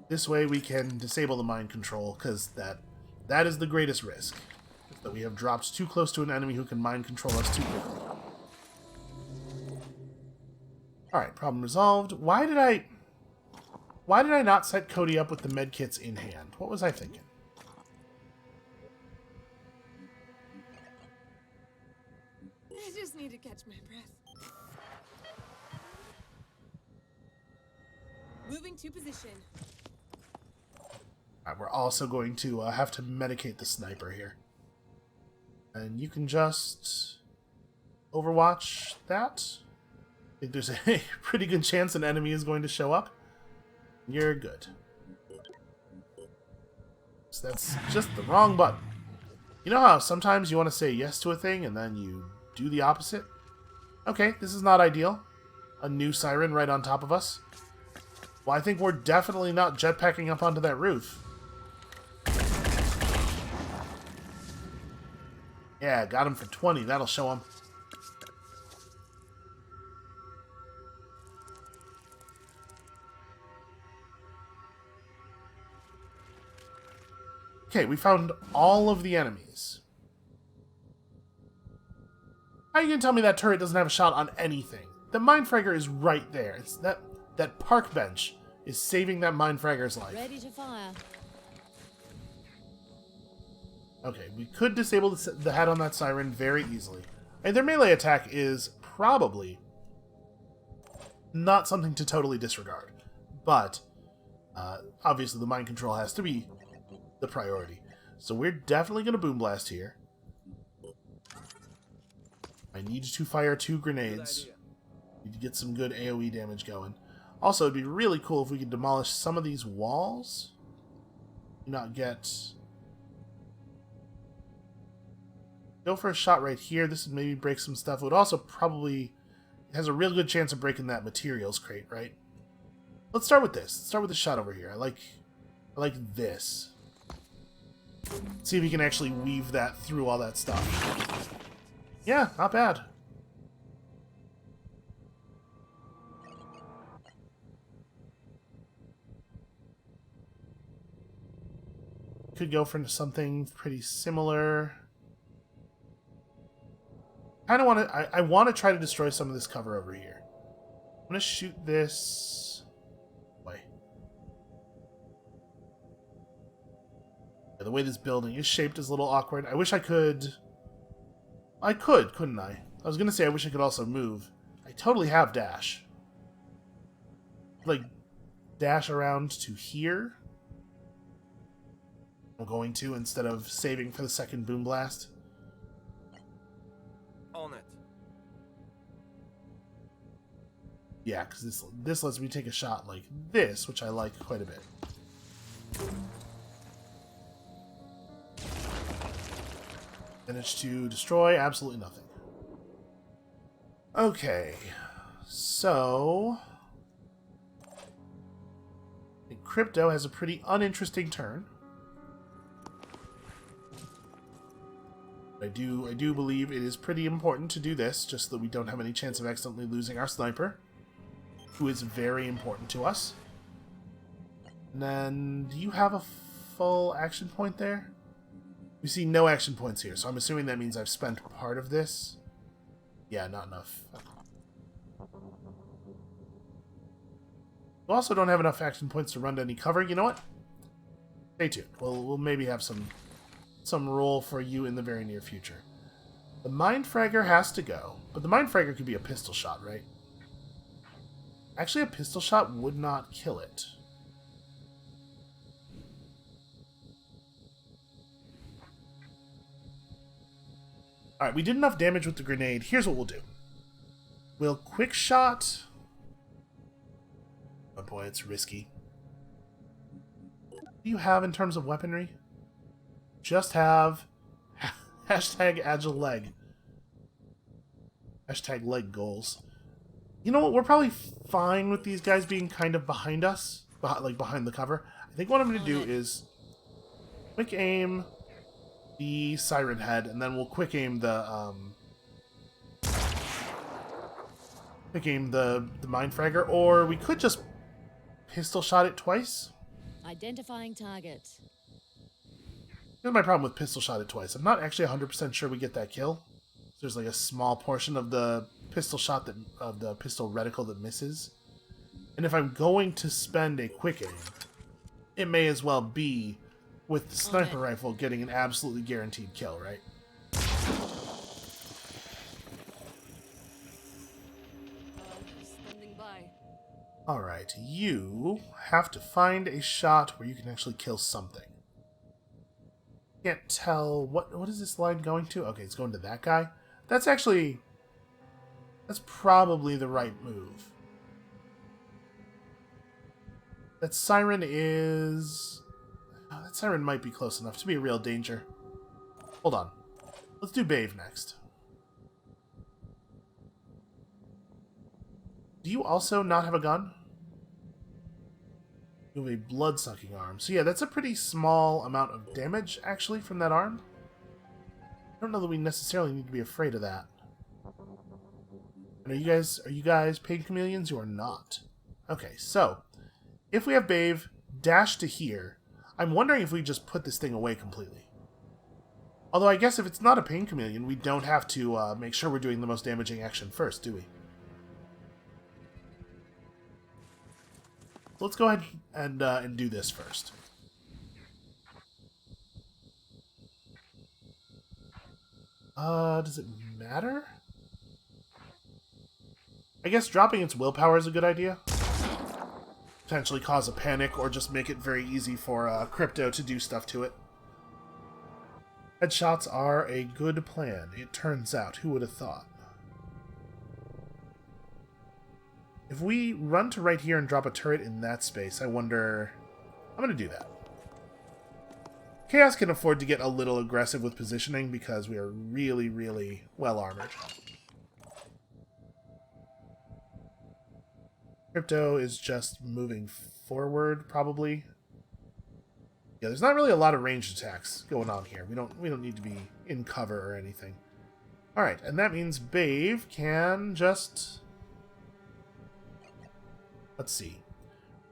This way we can disable the mind control, because that is the greatest risk. Is that we have dropped too close to an enemy who can mind control us too quickly. Alright, problem resolved. Why did I not set Cody up with the medkits in hand? What was I thinking? I just need to catch my breath. Moving to position. Alright, we're also going to have to medicate the sniper here. And you can just Overwatch that. I think there's a pretty good chance an enemy is going to show up. You're good. So that's just the wrong button. You know how sometimes you want to say yes to a thing and then you do the opposite? Okay, this is not ideal. A new siren right on top of us. Well, I think we're definitely not jetpacking up onto that roof. Yeah, got him for 20. That'll show him. Okay, we found all of the enemies. How are you going to tell me that turret doesn't have a shot on anything? The Mindfragger is right there. It's that park bench is saving that Mindfragger's life. Ready to fire. Okay, we could disable the head on that siren very easily. And their melee attack is probably not something to totally disregard. But, obviously the mind control has to be the priority. So we're definitely going to Boom Blast here. I need to fire 2 grenades. Need to get some good AoE damage going. Also, it'd be really cool if we could demolish some of these walls. Not get... Go for a shot right here. This would maybe break some stuff. It would also probably... It has a real good chance of breaking that materials crate, right? Let's start with this. Let's start with the shot over here. I like this. Let's see if we can actually weave that through all that stuff. Yeah, not bad. Could go for something pretty similar. I want to try to destroy some of this cover over here. I'm gonna shoot this way. Yeah, the way this building is shaped is a little awkward. I wish I could. I could, couldn't I? I was gonna say I wish I could also move. I totally have dash. Like, dash around to here. I'm going to, instead of saving for the second Boom Blast. On it. Yeah, because this lets me take a shot like this, which I like quite a bit. Managed to destroy absolutely nothing. Okay, so I think Crypto has a pretty uninteresting turn. I do believe it is pretty important to do this, just so that we don't have any chance of accidentally losing our sniper, who is very important to us. And then, do you have a full action point there? We see no action points here, so I'm assuming that means I've spent part of this. Yeah, not enough. We also don't have enough action points to run to any cover. You know what? Stay tuned. We'll maybe have some role for you in the very near future. The Mind Fragger has to go, but the Mind Fragger could be a pistol shot, right? Actually, a pistol shot would not kill it. Alright, we did enough damage with the grenade. Here's what we'll do. We'll quick shot... Oh boy, it's risky. What do you have in terms of weaponry? Just have... Hashtag agile leg. Hashtag leg goals. You know what? We're probably fine with these guys being kind of behind us. Like behind the cover. I think what I'm going to do is... quick aim... the Siren head, and then we'll quick aim the Mind Fragger, or we could just pistol shot it twice. Identifying target. Here's my problem with pistol shot it twice. I'm not actually 100% sure we get that kill. There's like a small portion of the pistol shot of the pistol reticle that misses. And if I'm going to spend a quick aim, it may as well be with the sniper rifle getting an absolutely guaranteed kill, right? Standing by. Alright, you have to find a shot where you can actually kill something. Can't tell... What is this line going to? Okay, it's going to that guy. That's probably the right move. That Siren is... Oh, that Siren might be close enough to be a real danger. Hold on. Let's do Bave next. Do you also not have a gun? You have a blood-sucking arm. So yeah, that's a pretty small amount of damage, actually, from that arm. I don't know that we necessarily need to be afraid of that. And are you guys paid chameleons? You are not. Okay, so if we have Bave dash to here, I'm wondering if we just put this thing away completely. Although I guess if it's not a pain chameleon, we don't have to make sure we're doing the most damaging action first, do we? Let's go ahead and do this first. Does it matter? I guess dropping its willpower is a good idea. Potentially cause a panic, or just make it very easy for Crypto to do stuff to it. Headshots are a good plan, it turns out. Who would have thought? If we run to right here and drop a turret in that space, I wonder... I'm going to do that. Chaos can afford to get a little aggressive with positioning because we are really, really well armored. Crypto is just moving forward, probably. Yeah, there's not really a lot of ranged attacks going on here. We don't need to be in cover or anything. Alright, and that means Bave can just... Let's see.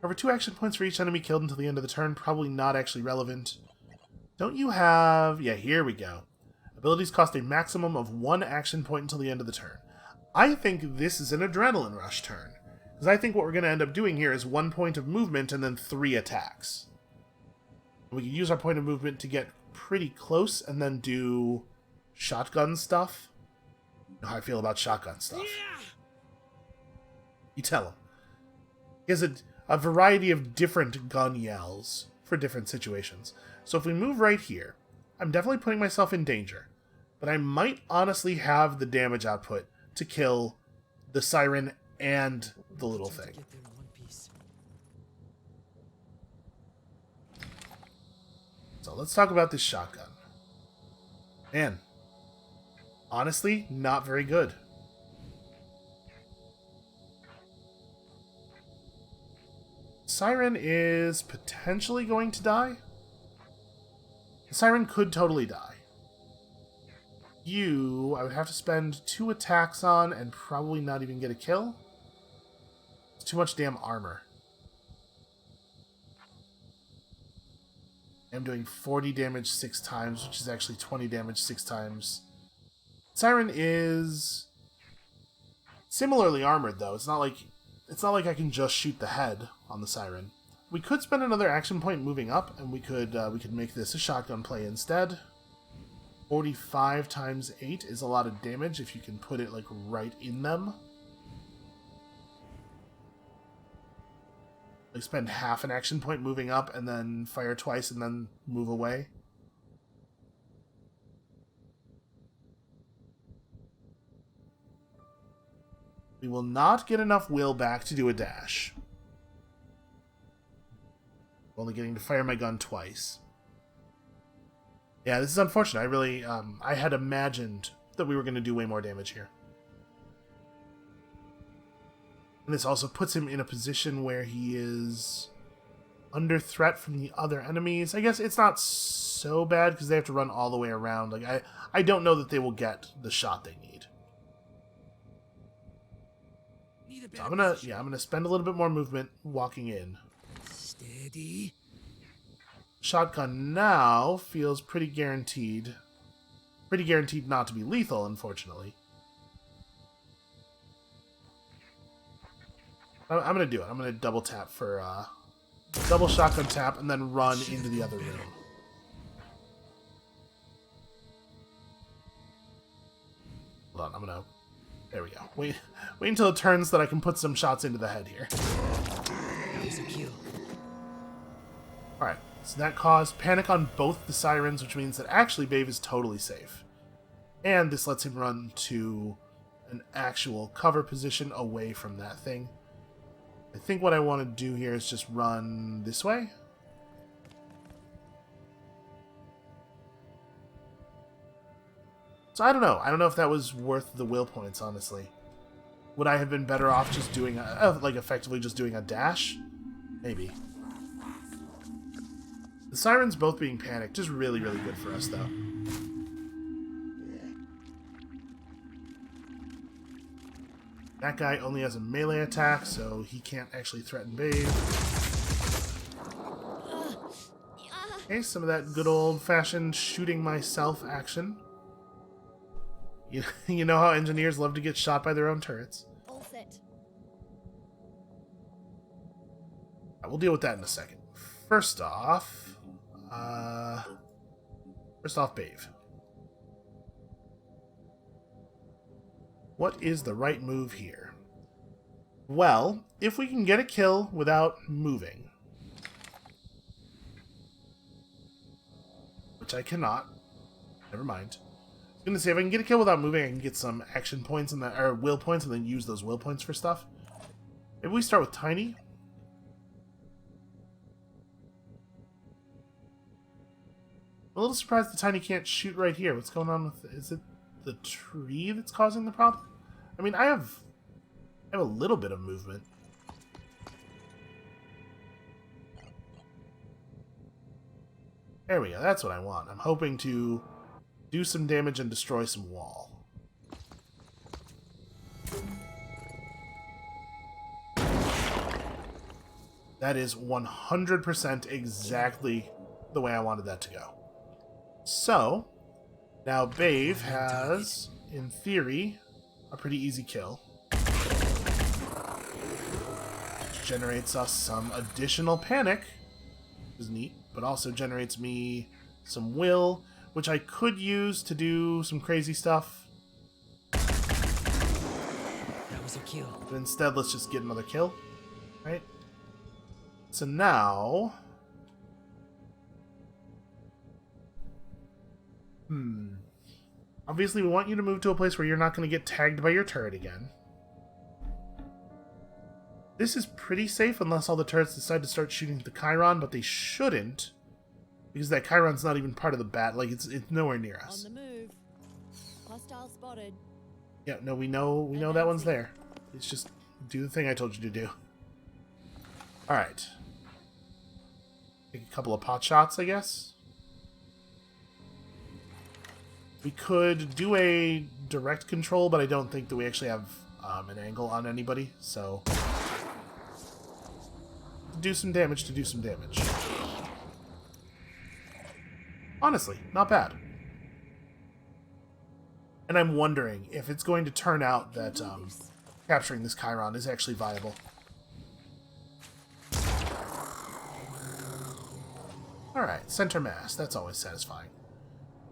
Over 2 action points for each enemy killed until the end of the turn. Probably not actually relevant. Don't you have... Yeah, here we go. Abilities cost a maximum of 1 action point until the end of the turn. I think this is an adrenaline rush turn. Because I think what we're going to end up doing here is 1 point of movement and then 3 attacks. We can use our point of movement to get pretty close and then do shotgun stuff. You know how I feel about shotgun stuff. Yeah. You tell him. He has a variety of different gun yells for different situations. So if we move right here, I'm definitely putting myself in danger. But I might honestly have the damage output to kill the Siren and the little Try to thing. get there in one piece. So let's talk about this shotgun. Man, honestly, not very good. Siren is potentially going to die. The Siren could totally die. You, I would have to spend 2 attacks on and probably not even get a kill. It's too much damn armor. I'm doing 40 damage 6 times, which is actually 20 damage 6 times. Siren is similarly armored, though. It's not like I can just shoot the head on the Siren. We could spend another action point moving up, and we could make this a shotgun play instead. 45 times 8 is a lot of damage if you can put it like right in them. Like spend half an action point moving up and then fire twice and then move away. We will not get enough will back to do a dash. Only getting to fire my gun twice. Yeah, this is unfortunate. I really, I had imagined that we were going to do way more damage here. And this also puts him in a position where he is under threat from the other enemies. I guess it's not so bad because they have to run all the way around. Like I don't know that they will get the shot they need. So I'm gonna spend a little bit more movement walking in. Steady. Shotgun now feels pretty guaranteed. Pretty guaranteed not to be lethal, unfortunately. I'm going to do it. I'm going to double tap for... double shotgun tap and then run into the other room. Hold on, I'm going to... There we go. Wait until it turns so that I can put some shots into the head here. There's a kill. Alright, so that caused panic on both the Sirens, which means that actually Bave is totally safe. And this lets him run to an actual cover position away from that thing. I think what I want to do here is just run this way. So I don't know. I don't know if that was worth the will points, honestly. Would I have been better off just doing effectively just doing a dash? Maybe. The Sirens both being panicked is really, really good for us, though. That guy only has a melee attack, so he can't actually threaten Babe. Okay, some of that good old-fashioned shooting myself action. You know how engineers love to get shot by their own turrets. All set. We'll deal with that in a second. First off, Bave. What is the right move here? Well, if we can get a kill without moving, which I cannot. Never mind. I was gonna say if I can get a kill without moving, I can get some action points or will points, and then use those will points for stuff. Maybe we start with Tiny. I'm a little surprised the Tiny can't shoot right here. What's going on with... Is it the tree that's causing the problem? I mean, I have a little bit of movement. There we go. That's what I want. I'm hoping to do some damage and destroy some wall. That is 100% exactly the way I wanted that to go. So, now Bave has, in theory, a pretty easy kill. Which generates us some additional panic, which is neat, but also generates me some will, which I could use to do some crazy stuff. That was a kill. But instead, let's just get another kill. Right? So now... Obviously, we want you to move to a place where you're not going to get tagged by your turret again. This is pretty safe unless all the turrets decide to start shooting the Chiron, but they shouldn't. Because that Chiron's not even part of the bat. Like, it's nowhere near On us. the move. Hostile spotted. Yeah, no, we know that one's there. It's just do the thing I told you to do. Alright. Take a couple of pot shots, I guess. We could do a direct control, but I don't think that we actually have an angle on anybody, so... do some damage to do some damage. Honestly, not bad. And I'm wondering if it's going to turn out that capturing this Chiron is actually viable. Alright, center mass. That's always satisfying.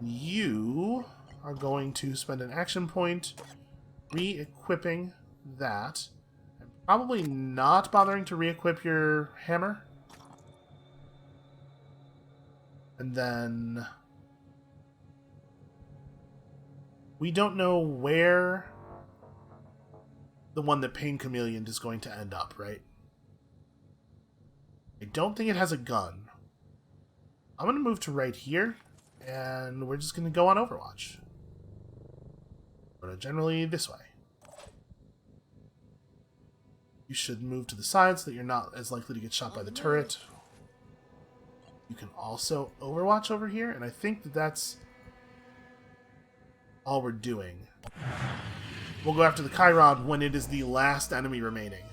You are going to spend an action point re-equipping that. I'm probably not bothering to re-equip your hammer. And then... we don't know where the one that Pain Chameleon is going to end up, right? I don't think it has a gun. I'm going to move to right here, and we're just going to go on Overwatch. But generally this way. You should move to the side so that you're not as likely to get shot by the turret. You can also Overwatch over here, and I think that that's all we're doing. We'll go after the Chiron when it is the last enemy remaining.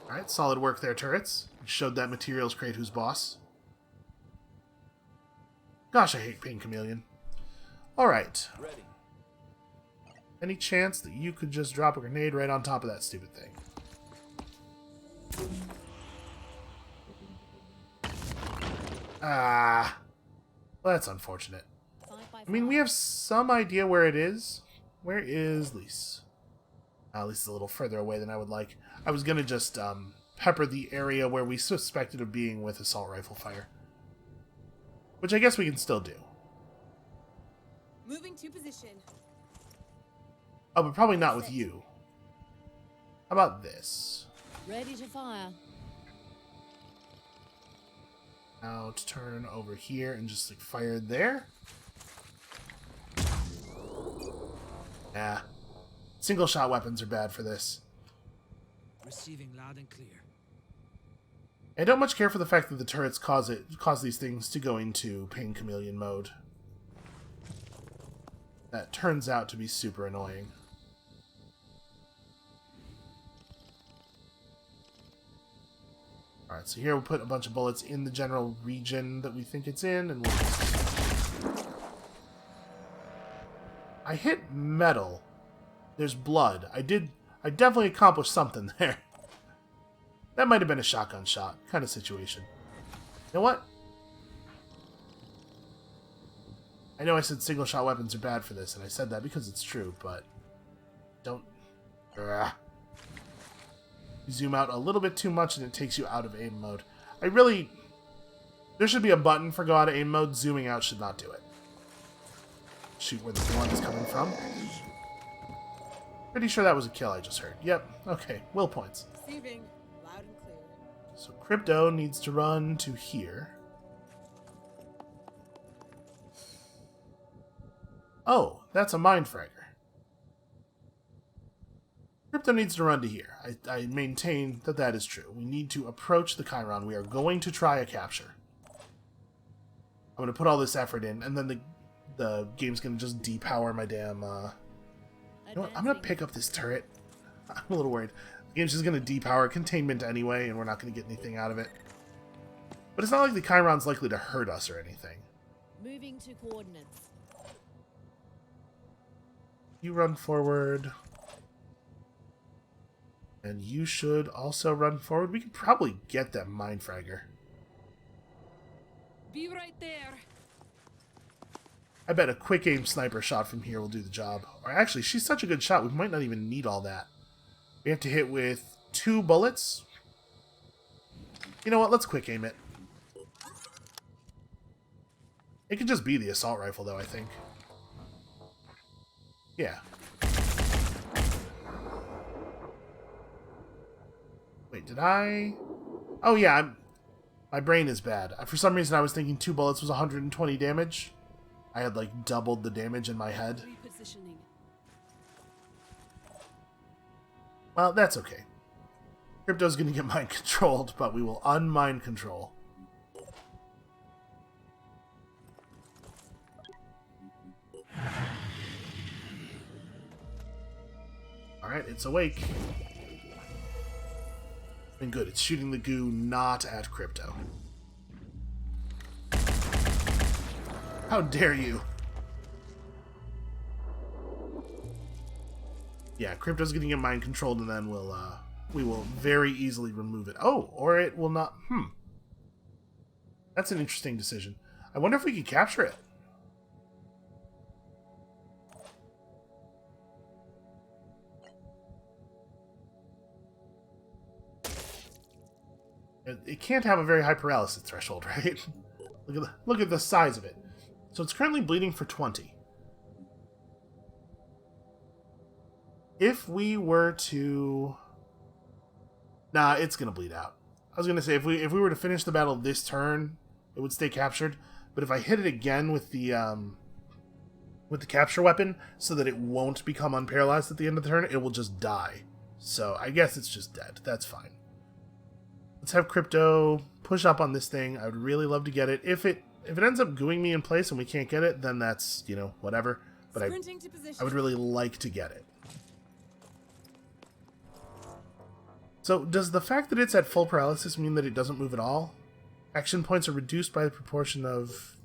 Alright, solid work there, turrets. You showed that materials crate who's boss. Gosh, I hate Pain Chameleon. Alright. Ready. Any chance that you could just drop a grenade right on top of that stupid thing? Ah. Well, that's unfortunate. I mean, we have some idea where it is. Where is Lise? At least a little further away than I would like. I was going to just pepper the area where we suspected of being with assault rifle fire. Which I guess we can still do. Moving to position. Oh, but probably not with you. How about this? Ready to fire. Now to turn over here and just like fire there. Yeah. Single shot weapons are bad for this. Receiving loud and clear. I don't much care for the fact that the turrets cause these things to go into Pain Chameleon mode. That turns out to be super annoying. Alright, so here we'll put a bunch of bullets in the general region that we think it's in, and we'll... I hit metal. There's blood. I definitely accomplished something there. That might have been a shotgun shot kind of situation. You know what? I know I said single shot weapons are bad for this, and I said that because it's true, but... don't... Ugh. You zoom out a little bit too much and it takes you out of aim mode. There should be a button for go out of aim mode. Zooming out should not do it. Shoot where the blood is coming from. Pretty sure that was a kill I just heard. Yep. Okay. Will points. Receiving loud and clear. So Crypto needs to run to here. Oh, that's a mind fragger. Crypto needs to run to here. I maintain that that is true. We need to approach the Chiron. We are going to try a capture. I'm going to put all this effort in, and then the game's going to just depower my damn... You know what? I'm going to pick up this turret. I'm a little worried. The game's just going to depower containment anyway, and we're not going to get anything out of it. But it's not like the Chiron's likely to hurt us or anything. Moving to coordinates. You run forward. And you should also run forward. We could probably get that mind fragger. Be right there. I bet a quick aim sniper shot from here will do the job. Or actually, she's such a good shot, we might not even need all that. We have to hit with 2 bullets. You know what? Let's quick aim it. It could just be the assault rifle, though, I think. Yeah. Wait, did I... Oh, yeah, my brain is bad. For some reason, I was thinking 2 bullets was 120 damage. I had, like, doubled the damage in my head. Repositioning. Well, that's okay. Crypto's gonna get mind controlled, but we will unmind control. Alright, it's awake. And good, it's shooting the goo, not at Crypto. How dare you? Yeah, Crypto's getting get mind controlled, and then we will very easily remove it. Oh, or it will not. That's an interesting decision. I wonder if we could capture it. It can't have a very high paralysis threshold, right? Look at the size of it. So it's currently bleeding for 20. If we were to... Nah, it's going to bleed out. I was going to say, if we were to finish the battle this turn, it would stay captured. But if I hit it again with the capture weapon, so that it won't become unparalyzed at the end of the turn, it will just die. So I guess it's just dead. That's fine. Let's have Crypto push up on this thing. I would really love to get it. If it ends up gooing me in place and we can't get it, then that's, you know, whatever. But I would really like to get it. So, does the fact that it's at full paralysis mean that it doesn't move at all? Action points are reduced by the proportion of...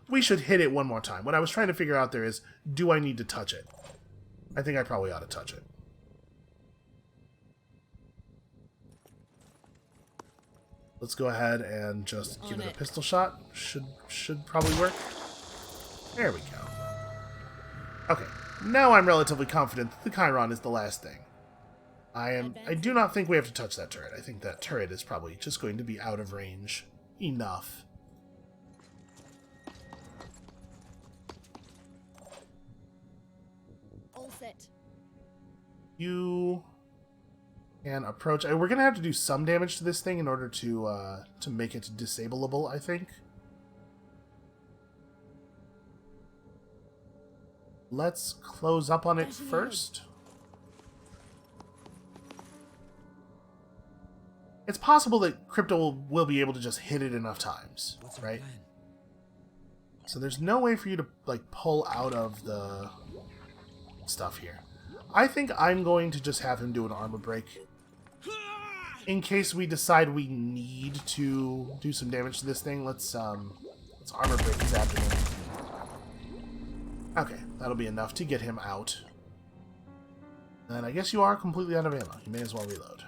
we should hit it one more time. What I was trying to figure out there is, do I need to touch it? I think I probably ought to touch it. Let's go ahead and just give it a pistol shot. Should probably work. There we go. Okay, now I'm relatively confident that the Chiron is the last thing. I do not think we have to touch that turret. I think that turret is probably just going to be out of range enough. All set. You can approach. We're going to have to do some damage to this thing in order to make it disableable, I think. Let's close up on it first. It's possible that Crypto will be able to just hit it enough times, right? So there's no way for you to, like, pull out of the stuff here. I think I'm going to just have him do an armor break. In case we decide we need to do some damage to this thing, let's armor break his abdomen. Okay, that'll be enough to get him out. And I guess you are completely out of ammo. You may as well reload.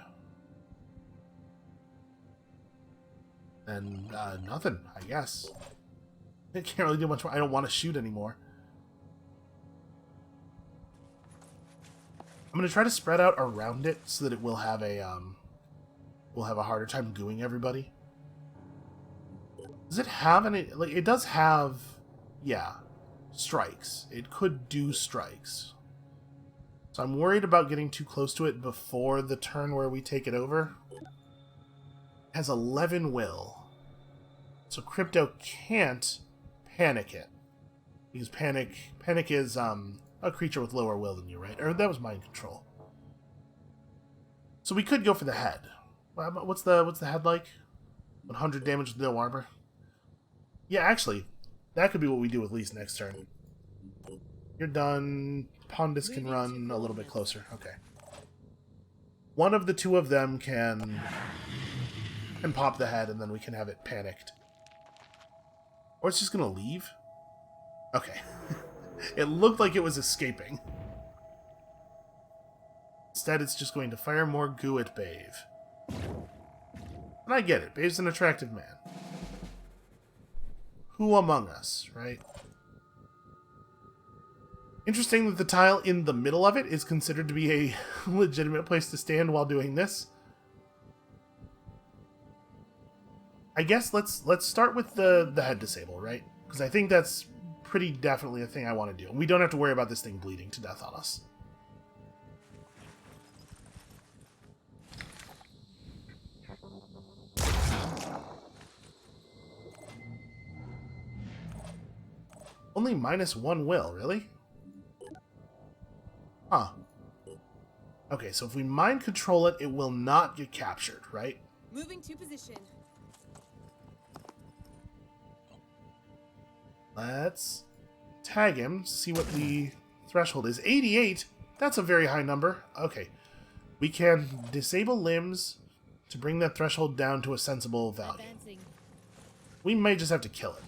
And nothing, I guess. I can't really do much more. I don't want to shoot anymore. I'm going to try to spread out around it so that it will have a harder time gooing everybody. Does it have any... Like, it does have... Yeah. Strikes. It could do strikes. So I'm worried about getting too close to it before the turn where we take it over. It has 11 will. So Crypto can't panic it. Because panic is a creature with lower will than you, right? Or that was mind control. So we could go for the head. What's the head like? 100 damage with no armor? Yeah, actually, that could be what we do with Lise next turn. You're done. Pondus can run a little bit closer. Okay. One of the two of them can pop the head, and then we can have it panicked. Or it's just gonna leave? Okay. It looked like it was escaping. Instead, it's just going to fire more goo at Bave. And I get it. Bave's an attractive man. Who among us, right? Interesting that the tile in the middle of it is considered to be a legitimate place to stand while doing this. I guess let's start with the head disable, right? Because I think that's pretty definitely a thing I want to do. And we don't have to worry about this thing bleeding to death on us. Only -1 will, really? Huh. Okay, so if we mind control it, it will not get captured, right? Moving to position. Let's tag him, see what the threshold is. 88? That's a very high number. Okay. We can disable limbs to bring that threshold down to a sensible value. Advancing. We may just have to kill it.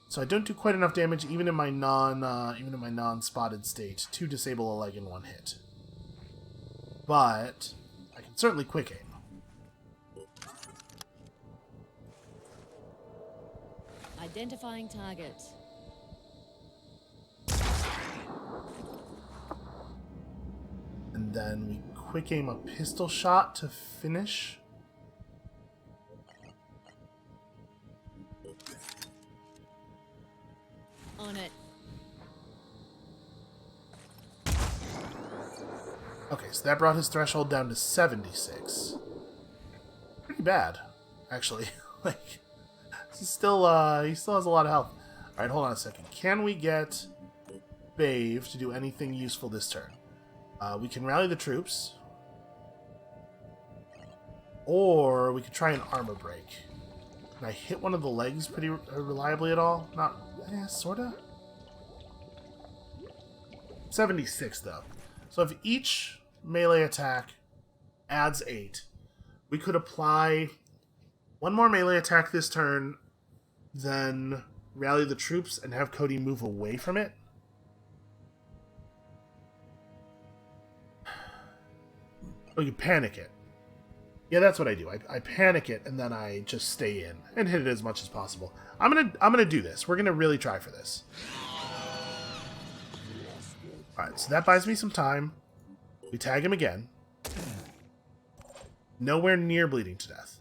So I don't do quite enough damage, even in my non-spotted state, to disable a leg in one hit. But I can certainly quick aim. Identifying target. And then we quick aim a pistol shot to finish. On it. Okay, so that brought his threshold down to 76. Pretty bad, actually. Like, he's still, he still has a lot of health. Alright, hold on a second. Can we get Bave to do anything useful this turn? We can rally the troops. Or we could try an armor break. Can I hit one of the legs pretty reliably at all? Not, sorta? 76, though. So if each melee attack adds 8, we could apply one more melee attack this turn, then rally the troops and have Cody move away from it. Oh, you panic it. Yeah, that's what I do. I panic it and then I just stay in and hit it as much as possible. I'm gonna do this. We're gonna really try for this. Alright, so that buys me some time. We tag him again. Nowhere near bleeding to death.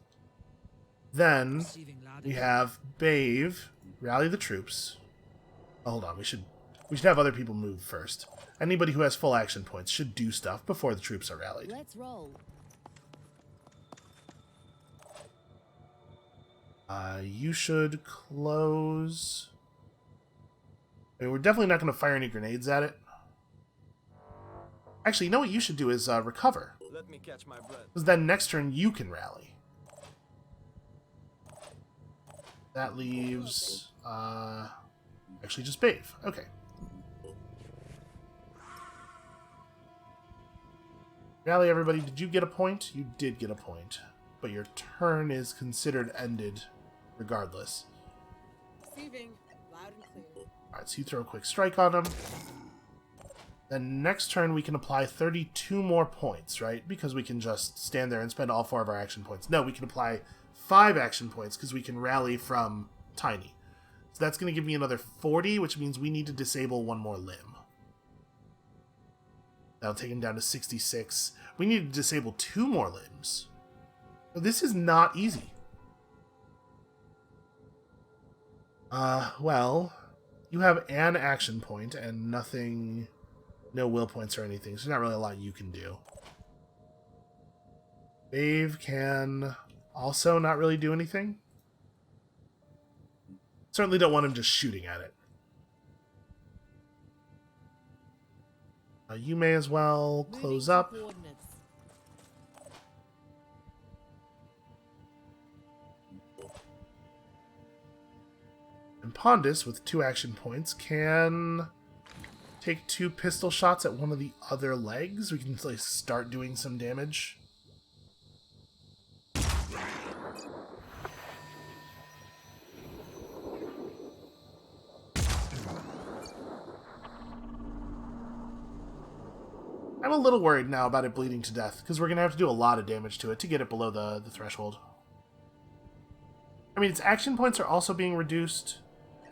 Then we have Bave rally the troops. Oh, hold on, we should have other people move first. Anybody who has full action points should do stuff before the troops are rallied. Let's roll. You should close. I mean, we're definitely not going to fire any grenades at it. Actually, you know what you should do is recover. Let me catch my breath. Because then next turn you can rally. That leaves... actually just Bave. Okay. Rally, everybody. Did you get a point? You did get a point. But your turn is considered ended regardless. Receiving. Loud and clear. Alright, so you throw a quick strike on him. Then next turn we can apply 32 more points, right? Because we can just stand there and spend all 4 of our action points. No, we can apply 5 action points because we can rally from Tiny. So that's going to give me another 40, which means we need to disable 1 more limb. That'll take him down to 66. We need to disable 2 more limbs. This is not easy. Well, you have an action point and nothing, no will points or anything, so there's not really a lot you can do. Bave can also not really do anything. Certainly don't want him just shooting at it. You may as well close Moving to up. coordinates. And Pondus, with 2 action points, can take 2 pistol shots at one of the other legs. We can like, start doing some damage. I'm a little worried now about it bleeding to death, because we're going to have to do a lot of damage to it to get it below the threshold. I mean, its action points are also being reduced.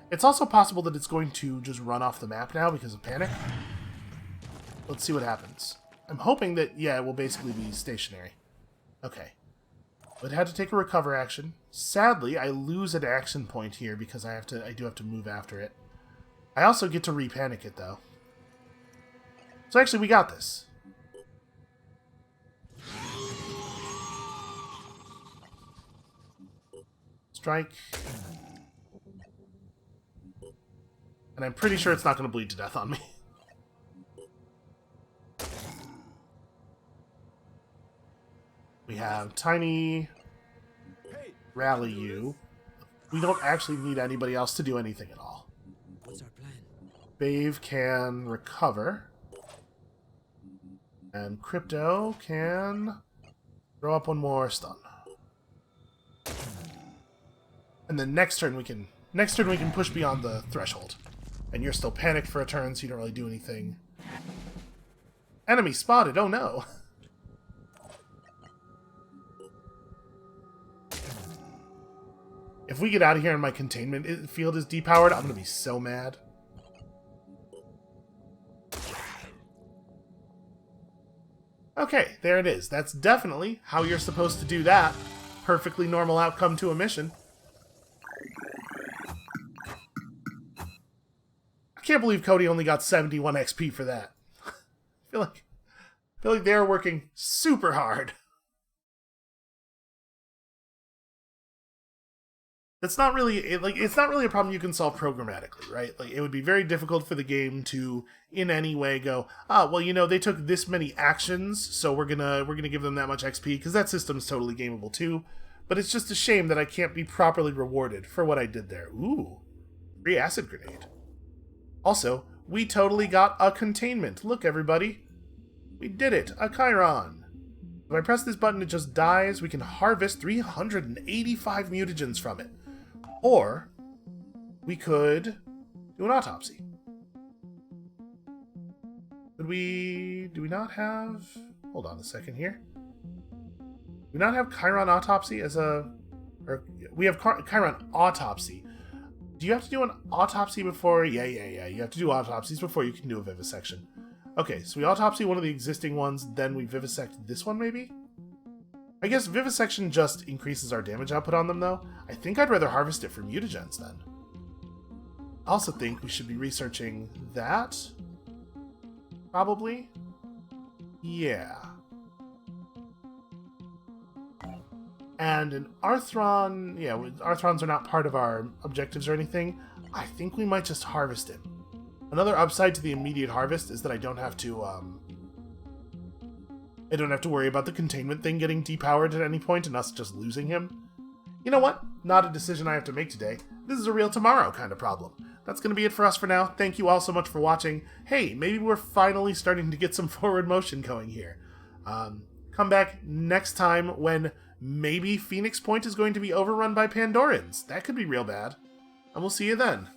It's also possible that it's going to just run off the map now because of panic. Let's see what happens. I'm hoping that, yeah, it will basically be stationary. Okay. But it had to take a recover action. Sadly, I lose an action point here because I do have to move after it. I also get to repanic it, though. So actually, we got this. strike. And I'm pretty sure it's not going to bleed to death on me. We have Tiny rally you. We don't actually need anybody else to do anything at all. What's our plan? Bave can recover. And Crypto can throw up one more stun. And then next turn we can push beyond the threshold. And you're still panicked for a turn, so you don't really do anything. Enemy spotted, oh no. If we get out of here and my containment field is depowered, I'm going to be so mad. Okay, there it is. That's definitely how you're supposed to do that. Perfectly normal outcome to a mission. I can't believe Cody only got 71 XP for that. I feel like they're working super hard. It's not really it's not really a problem you can solve programmatically, right? Like, it would be very difficult for the game to in any way go, well, you know, they took this many actions, so we're gonna give them that much XP, because that system's totally gameable too. But it's just a shame that I can't be properly rewarded for what I did there. Ooh, free acid grenade. Also, we totally got a containment. Look, everybody, we did it. A Chiron. If I press this button, it just dies. We can harvest 385 mutagens from it. Or we could do an autopsy. Do we not have... Hold on a second here. Do we not have Chiron autopsy as a... Or we have Chiron autopsy. Do you have to do an autopsy before... Yeah. You have to do autopsies before you can do a vivisection. Okay, so we autopsy one of the existing ones, then we vivisect this one, maybe? I guess vivisection just increases our damage output on them, though. I think I'd rather harvest it for mutagens, then. I also think we should be researching that. Probably. Yeah. And an Arthron... Yeah, Arthrons are not part of our objectives or anything. I think we might just harvest it. Another upside to the immediate harvest is that I don't have to worry about the containment thing getting depowered at any point and us just losing him. You know what? Not a decision I have to make today. This is a real tomorrow kind of problem. That's going to be it for us for now. Thank you all so much for watching. Hey, maybe we're finally starting to get some forward motion going here. Come back next time when maybe Phoenix Point is going to be overrun by Pandorans. That could be real bad. And we'll see you then.